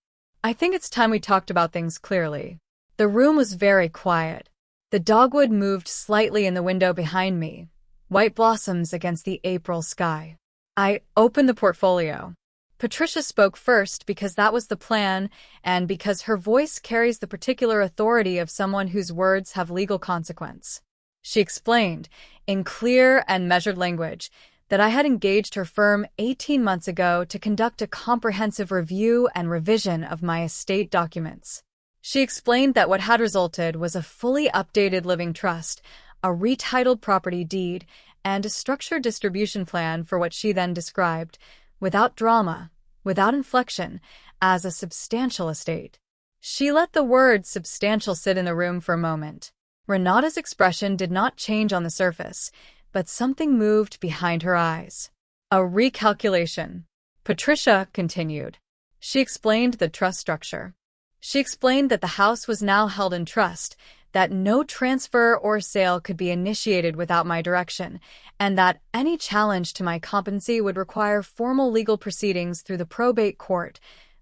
"I think it's time we talked about things clearly." The room was very quiet. The dogwood moved slightly in the window behind me, white blossoms against the April sky. I opened the portfolio. Patricia spoke first because that was the plan and because her voice carries the particular authority of someone whose words have legal consequence. She explained, in clear and measured language, that I had engaged her firm 18 months ago to conduct a comprehensive review and revision of my estate documents. She explained that what had resulted was a fully updated living trust, a retitled property deed, and a structured distribution plan for what she then described, without drama, without inflection, as a substantial estate. She let the word substantial sit in the room for a moment. Renata's expression did not change on the surface. but something moved behind her eyes. A recalculation. Patricia continued. She explained the trust structure. She explained that the house was now held in trust, that no transfer or sale could be initiated without my direction, and that any challenge to my competency would require formal legal proceedings through the probate court,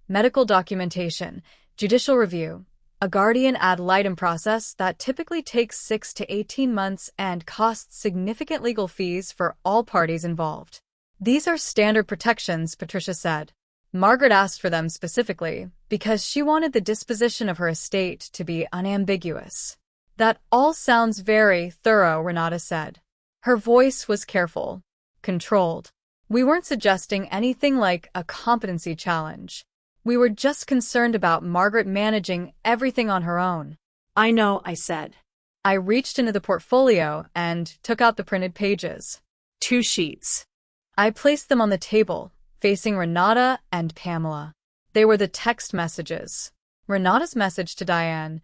medical documentation, judicial review, a guardian ad litem process that typically takes 6 to 18 months and costs significant legal fees for all parties involved. These are standard protections, Patricia said. Margaret asked for them specifically because she wanted the disposition of her estate to be unambiguous. That all sounds very thorough, Renata said. Her voice was careful, controlled. We weren't suggesting anything like a competency challenge. We were just concerned about Margaret managing everything on her own. I know, I said. I reached into the portfolio and took out the printed pages. 2 sheets. I placed them on the table, facing Renata and Pamela. They were the text messages. Renata's message to Diane: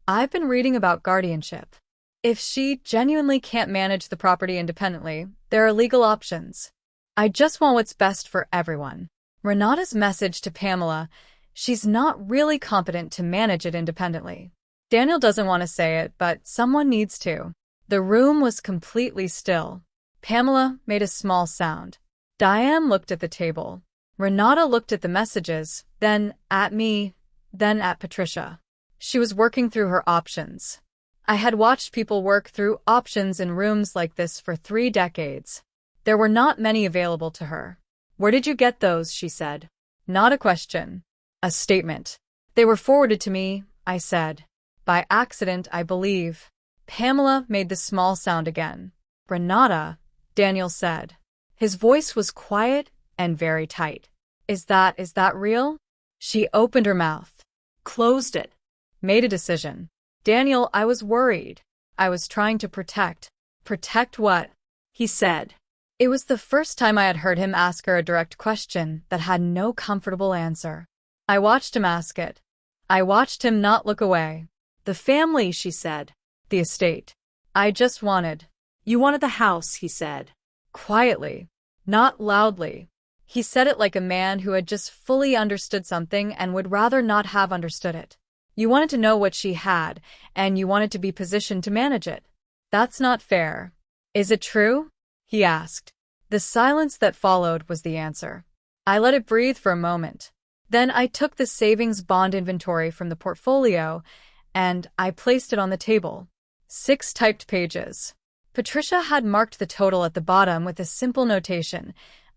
I've been reading about guardianship. If she genuinely can't manage the property independently, there are legal options. I just want what's best for everyone. Renata's message to Pamela: she's not really competent to manage it independently. Daniel doesn't want to say it, but someone needs to. The room was completely still. Pamela made a small sound. Diane looked at the table. Renata looked at the messages, then at me, then at Patricia. She was working through her options. I had watched people work through options in rooms like this for 3 decades. There were not many available to her. Where did you get those? She said. Not a question. A statement. They were forwarded to me, I said. By accident, I believe. Pamela made the small sound again. Renata, Daniel said. His voice was quiet and very tight. Is that real? She opened her mouth. Closed it. Made a decision. Daniel, I was worried. I was trying to protect. Protect what? He said. It was the first time I had heard him ask her a direct question that had no comfortable answer. I watched him ask it. I watched him not look away. The family, she said. The estate. I just wanted. You wanted the house, he said. Quietly, not loudly. He said it like a man who had just fully understood something and would rather not have understood it. You wanted to know what she had, and you wanted to be positioned to manage it. That's not fair. Is it true? He asked. The silence that followed was the answer. I let it breathe for a moment. Then I took the savings bond inventory from the portfolio, and I placed it on the table. 6 typed pages. Patricia had marked the total at the bottom with a simple notation: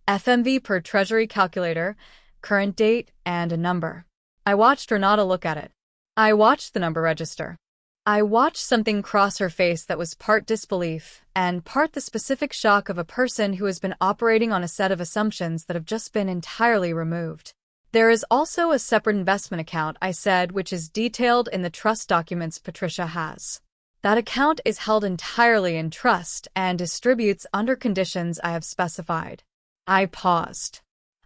FMV per Treasury calculator, current date, and a number. I watched Renata look at it. I watched the number register. I watched something cross her face that was part disbelief and part the specific shock of a person who has been operating on a set of assumptions that have just been entirely removed. There is also a separate investment account, I said, which is detailed in the trust documents Patricia has. That account is held entirely in trust and distributes under conditions I have specified. I paused.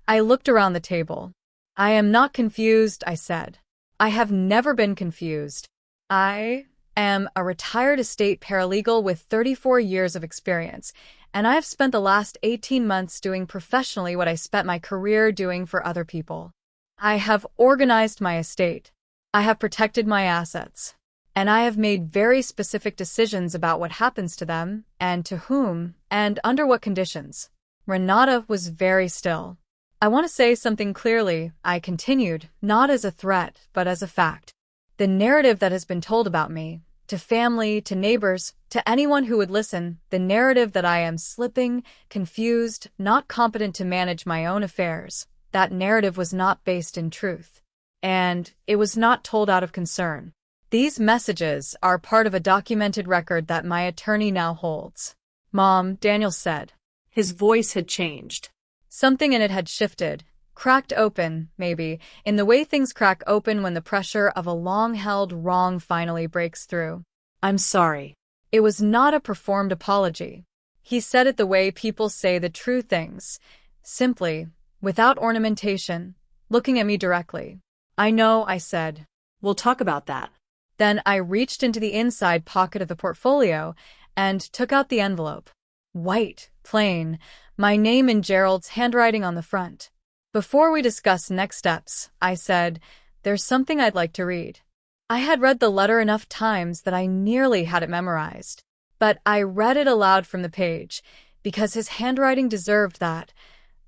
I looked around the table. I am not confused, I said. I have never been confused. I am a retired estate paralegal with 34 years of experience, and I have spent the last 18 months doing professionally what I spent my career doing for other people. I have organized my estate. I have protected my assets. And I have made very specific decisions about what happens to them, and to whom, and under what conditions. Renata was very still. I want to say something clearly, I continued, not as a threat, but as a fact. The narrative that has been told about me, to family, to neighbors, to anyone who would listen, the narrative that I am slipping, confused, not competent to manage my own affairs, that narrative was not based in truth. And it was not told out of concern. These messages are part of a documented record that my attorney now holds. Mom, Daniel said. His voice had changed. Something in it had shifted, cracked open, maybe, in the way things crack open when the pressure of a long-held wrong finally breaks through. I'm sorry. It was not a performed apology. He said it the way people say the true things, simply, without ornamentation, looking at me directly. I know, I said. We'll talk about that. Then I reached into the inside pocket of the portfolio and took out the envelope. White, plain, my name in Gerald's handwriting on the front. Before we discuss next steps, I said, there's something I'd like to read. I had read the letter enough times that I nearly had it memorized. But I read it aloud from the page, because his handwriting deserved that.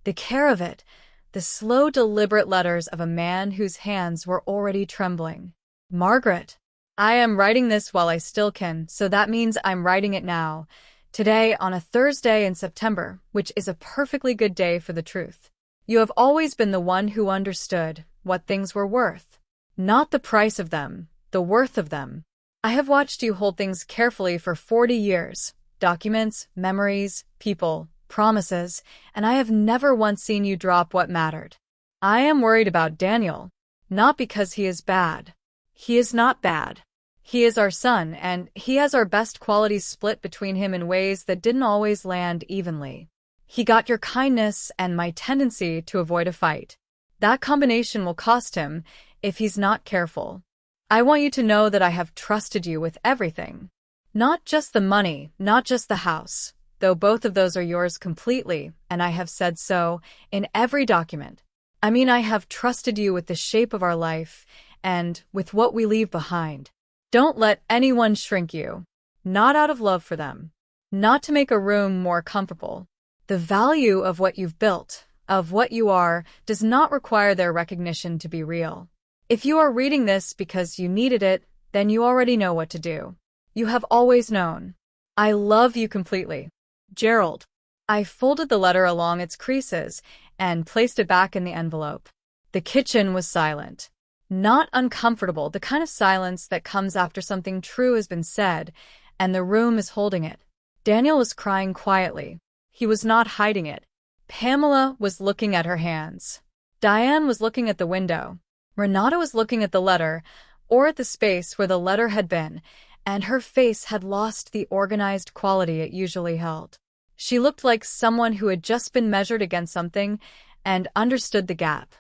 The care of it, the slow, deliberate letters of a man whose hands were already trembling. Margaret, I am writing this while I still can, so that means I'm writing it now. Today, on a Thursday in September, which is a perfectly good day for the truth. You have always been the one who understood what things were worth. Not the price of them, the worth of them. I have watched you hold things carefully for 40 years. Documents, memories, people, promises, and I have never once seen you drop what mattered. I am worried about Daniel. Not because he is bad. He is not bad. He is our son, and he has our best qualities split between him in ways that didn't always land evenly. He got your kindness and my tendency to avoid a fight. That combination will cost him if he's not careful. I want you to know that I have trusted you with everything. Not just the money, not just the house, though both of those are yours completely, and I have said so in every document. I mean, I have trusted you with the shape of our life and with what we leave behind. Don't let anyone shrink you. Not out of love for them. Not to make a room more comfortable. The value of what you've built, of what you are, does not require their recognition to be real. If you are reading this because you needed it, then you already know what to do. You have always known. I love you completely. Gerald. I folded the letter along its creases and placed it back in the envelope. The kitchen was silent. Not uncomfortable, the kind of silence that comes after something true has been said, and the room is holding it. Daniel was crying quietly. He was not hiding it. Pamela was looking at her hands. Diane was looking at the window. Renata was looking at the letter, or at the space where the letter had been, and her face had lost the organized quality it usually held. She looked like someone who had just been measured against something and understood the gap.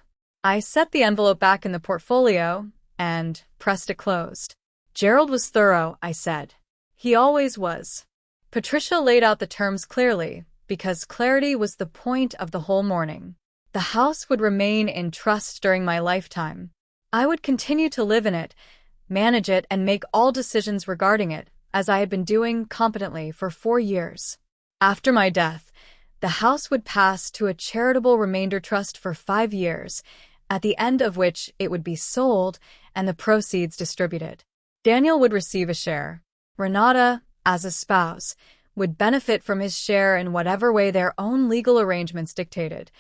I set the envelope back in the portfolio and pressed it closed. Gerald was thorough, I said. He always was. Patricia laid out the terms clearly, because clarity was the point of the whole morning. The house would remain in trust during my lifetime. I would continue to live in it, manage it, and make all decisions regarding it, as I had been doing competently for 4 years. After my death, the house would pass to a charitable remainder trust for 5 years, at the end of which it would be sold and the proceeds distributed. Daniel would receive a share. Renata, as a spouse, would benefit from his share in whatever way their own legal arrangements dictated,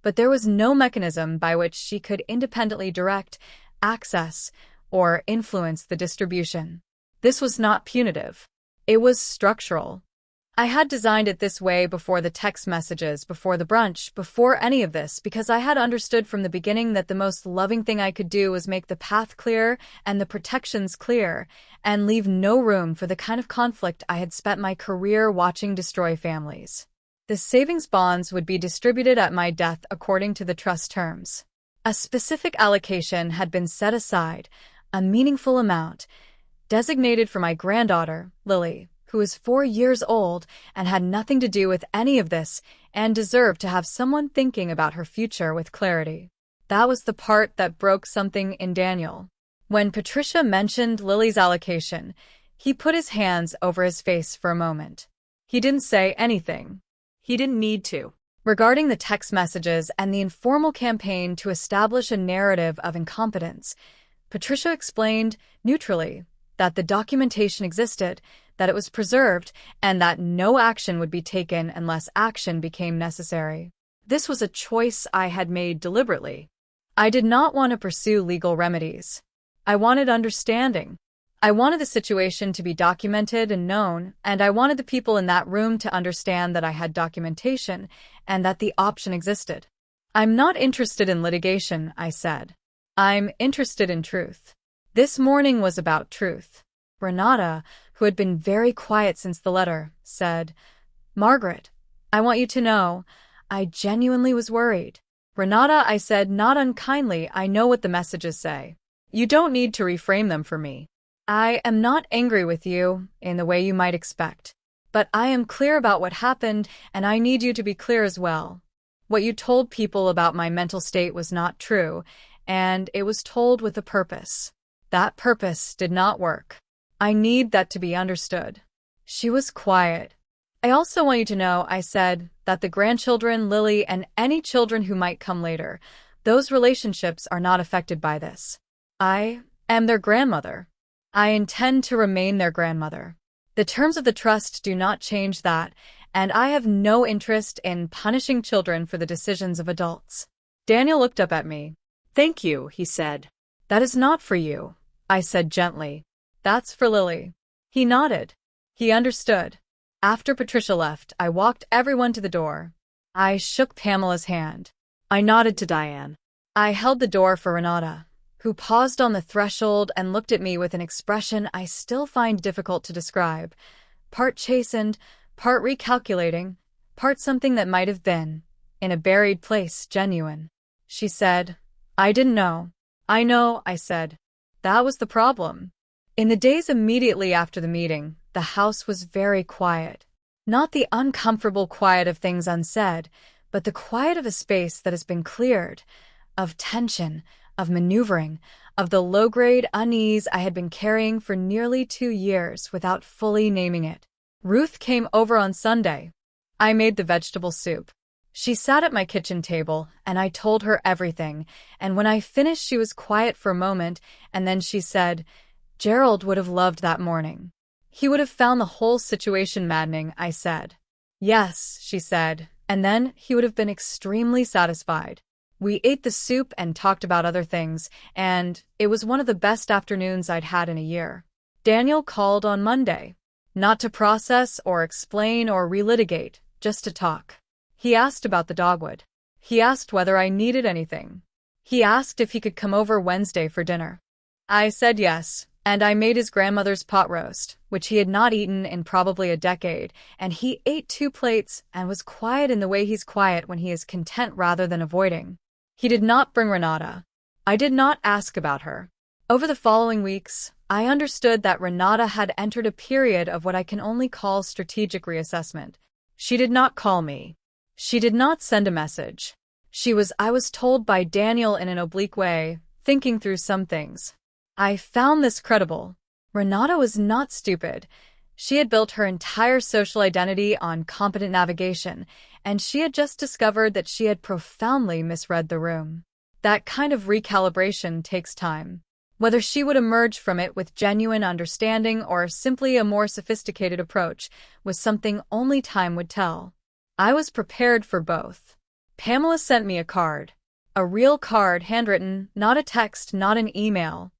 but there was no mechanism by which she could independently direct, access, or influence the distribution. This was not punitive. It was structural. I had designed it this way before the text messages, before the brunch, before any of this, because I had understood from the beginning that the most loving thing I could do was make the path clear and the protections clear, and leave no room for the kind of conflict I had spent my career watching destroy families. The savings bonds would be distributed at my death according to the trust terms. A specific allocation had been set aside, a meaningful amount, designated for my granddaughter, Lily, who is 4 years old and had nothing to do with any of this and deserved to have someone thinking about her future with clarity. That was the part that broke something in Daniel. When Patricia mentioned Lily's allocation, he put his hands over his face for a moment. He didn't say anything. He didn't need to. Regarding the text messages and the informal campaign to establish a narrative of incompetence, Patricia explained, neutrally, that the documentation existed, that it was preserved, and that no action would be taken unless action became necessary. This was a choice I had made deliberately. I did not want to pursue legal remedies. I wanted understanding. I wanted the situation to be documented and known, and I wanted the people in that room to understand that I had documentation and that the option existed. I'm not interested in litigation, I said. I'm interested in truth. This morning was about truth. Renata, who had been very quiet since the letter, said, Margaret, I want you to know, I genuinely was worried. Renata, I said, not unkindly, I know what the messages say. You don't need to reframe them for me. I am not angry with you in the way you might expect. But I am clear about what happened, and I need you to be clear as well. What you told people about my mental state was not true, and it was told with a purpose. That purpose did not work. I need that to be understood." She was quiet. "I also want you to know," I said, "that the grandchildren, Lily, and any children who might come later, those relationships are not affected by this. I am their grandmother. I intend to remain their grandmother. The terms of the trust do not change that, and I have no interest in punishing children for the decisions of adults." Daniel looked up at me. "Thank you," he said. "That is not for you," I said gently. "That's for Lily." He nodded. He understood. After Patricia left, I walked everyone to the door. I shook Pamela's hand. I nodded to Diane. I held the door for Renata, who paused on the threshold and looked at me with an expression I still find difficult to describe. Part chastened, part recalculating, part something that might have been, in a buried place, genuine. She said, "I didn't know." "I know," I said. "That was the problem." In the days immediately after the meeting, the house was very quiet. Not the uncomfortable quiet of things unsaid, but the quiet of a space that has been cleared, of tension, of maneuvering, of the low-grade unease I had been carrying for nearly 2 years without fully naming it. Ruth came over on Sunday. I made the vegetable soup. She sat at my kitchen table, and I told her everything, and when I finished she was quiet for a moment, and then she said, "Gerald would have loved that morning. He would have found the whole situation maddening," I said. "Yes," she said, "and then he would have been extremely satisfied." We ate the soup and talked about other things, and it was one of the best afternoons I'd had in a year. Daniel called on Monday. Not to process or explain or relitigate, just to talk. He asked about the dogwood. He asked whether I needed anything. He asked if he could come over Wednesday for dinner. I said yes, and I made his grandmother's pot roast, which he had not eaten in probably a decade, and he ate 2 plates and was quiet in the way he's quiet when he is content rather than avoiding. He did not bring Renata. I did not ask about her. Over the following weeks, I understood that Renata had entered a period of what I can only call strategic reassessment. She did not call me. She did not send a message. I was told by Daniel in an oblique way, thinking through some things. I found this credible. Renata was not stupid. She had built her entire social identity on competent navigation, and she had just discovered that she had profoundly misread the room. That kind of recalibration takes time. Whether she would emerge from it with genuine understanding or simply a more sophisticated approach was something only time would tell. I was prepared for both. Pamela sent me a card. A real card, handwritten, not a text, not an email.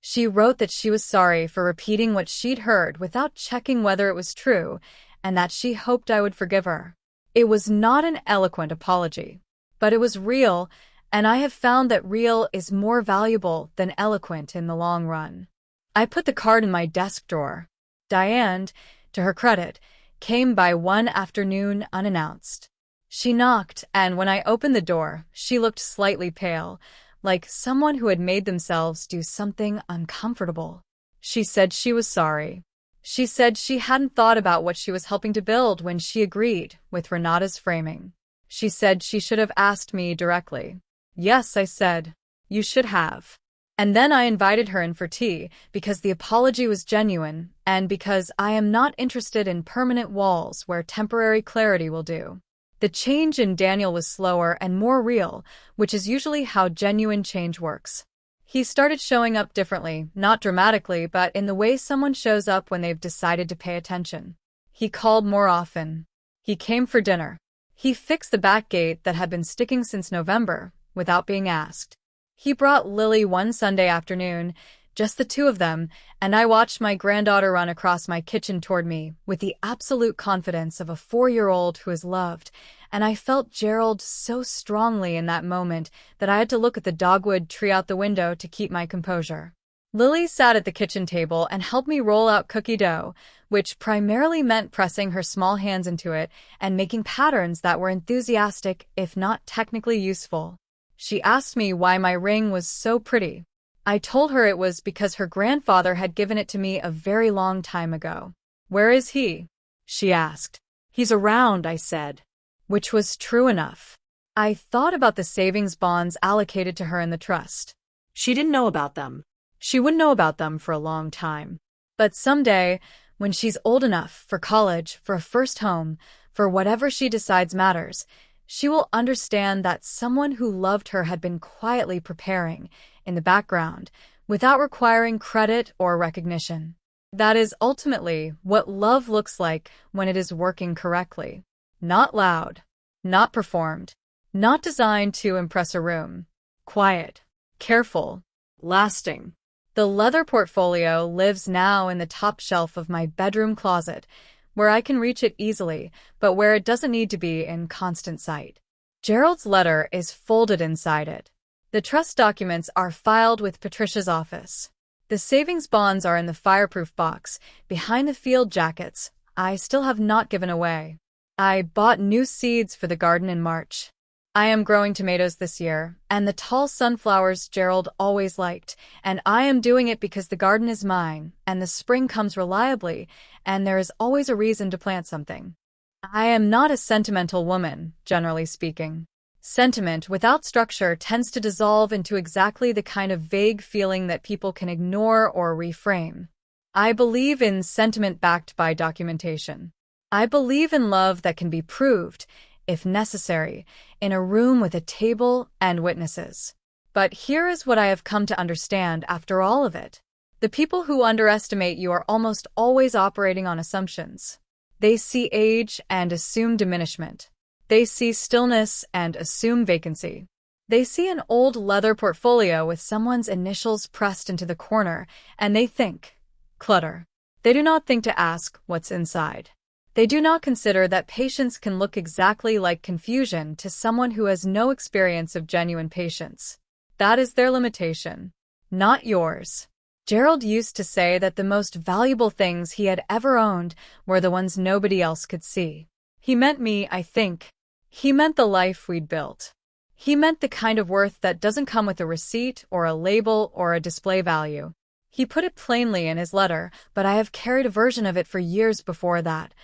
She wrote that she was sorry for repeating what she'd heard without checking whether it was true, and that she hoped I would forgive her. It was not an eloquent apology, but it was real, and I have found that real is more valuable than eloquent in the long run. I put the card in my desk drawer. Diane, to her credit, came by one afternoon unannounced. She knocked, and when I opened the door, she looked slightly pale, like someone who had made themselves do something uncomfortable. She said she was sorry. She said she hadn't thought about what she was helping to build when she agreed with Renata's framing. She said she should have asked me directly. Yes, I said. You should have. And then I invited her in for tea, because the apology was genuine, and because I am not interested in permanent walls where temporary clarity will do. The change in Daniel was slower and more real, which is usually how genuine change works. He started showing up differently, not dramatically, but in the way someone shows up when they've decided to pay attention. He called more often. He came for dinner. He fixed the back gate that had been sticking since November, without being asked. He brought Lily one Sunday afternoon, just the two of them, and I watched my granddaughter run across my kitchen toward me with the absolute confidence of a 4-year-old who is loved, and I felt Gerald so strongly in that moment that I had to look at the dogwood tree out the window to keep my composure. Lily sat at the kitchen table and helped me roll out cookie dough, which primarily meant pressing her small hands into it and making patterns that were enthusiastic, if not technically useful. She asked me why my ring was so pretty. I told her it was because her grandfather had given it to me a very long time ago. Where is he? she asked. He's around, I said. Which was true enough. I thought about the savings bonds allocated to her in the trust. She didn't know about them. She wouldn't know about them for a long time. But someday, when she's old enough for college, for a first home, for whatever she decides matters, she will understand that someone who loved her had been quietly preparing, in the background, without requiring credit or recognition. That is ultimately what love looks like when it is working correctly. Not loud, not performed, not designed to impress a room. Quiet, careful, lasting. The leather portfolio lives now in the top shelf of my bedroom closet, where I can reach it easily, but where it doesn't need to be in constant sight. Gerald's letter is folded inside it. The trust documents are filed with Patricia's office. The savings bonds are in the fireproof box, behind the field jackets I still have not given away. I bought new seeds for the garden in March. I am growing tomatoes this year, and the tall sunflowers Gerald always liked, and I am doing it because the garden is mine, and the spring comes reliably, and there is always a reason to plant something. I am not a sentimental woman, generally speaking. Sentiment without structure tends to dissolve into exactly the kind of vague feeling that people can ignore or reframe. I believe in sentiment backed by documentation. I believe in love that can be proved, if necessary, in a room with a table and witnesses. But here is what I have come to understand after all of it. The people who underestimate you are almost always operating on assumptions. They see age and assume diminishment. They see stillness and assume vacancy. They see an old leather portfolio with someone's initials pressed into the corner, and they think, clutter. They do not think to ask what's inside. They do not consider that patience can look exactly like confusion to someone who has no experience of genuine patience. That is their limitation, not yours. Gerald used to say that the most valuable things he had ever owned were the ones nobody else could see. He meant me, I think. He meant the life we'd built. He meant the kind of worth that doesn't come with a receipt or a label or a display value. He put it plainly in his letter, but I have carried a version of it for years before that.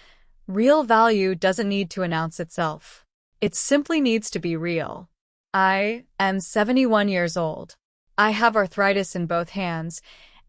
Real value doesn't need to announce itself. It simply needs to be real. I am 71 years old. I have arthritis in both hands,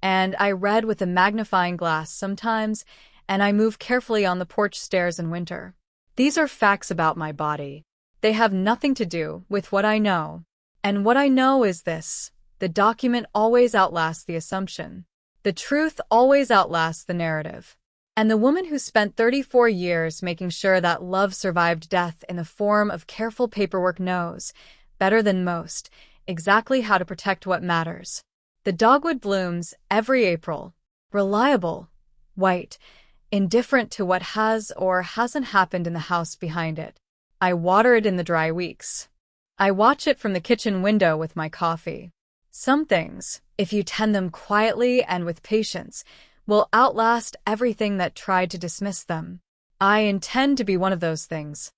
and I read with a magnifying glass sometimes, and I move carefully on the porch stairs in winter. These are facts about my body. They have nothing to do with what I know. And what I know is this: the document always outlasts the assumption. The truth always outlasts the narrative. And the woman who spent 34 years making sure that love survived death in the form of careful paperwork knows, better than most, exactly how to protect what matters. The dogwood blooms every April. Reliable, white, indifferent to what has or hasn't happened in the house behind it. I water it in the dry weeks. I watch it from the kitchen window with my coffee. Some things, if you tend them quietly and with patience, will outlast everything that tried to dismiss them. I intend to be one of those things.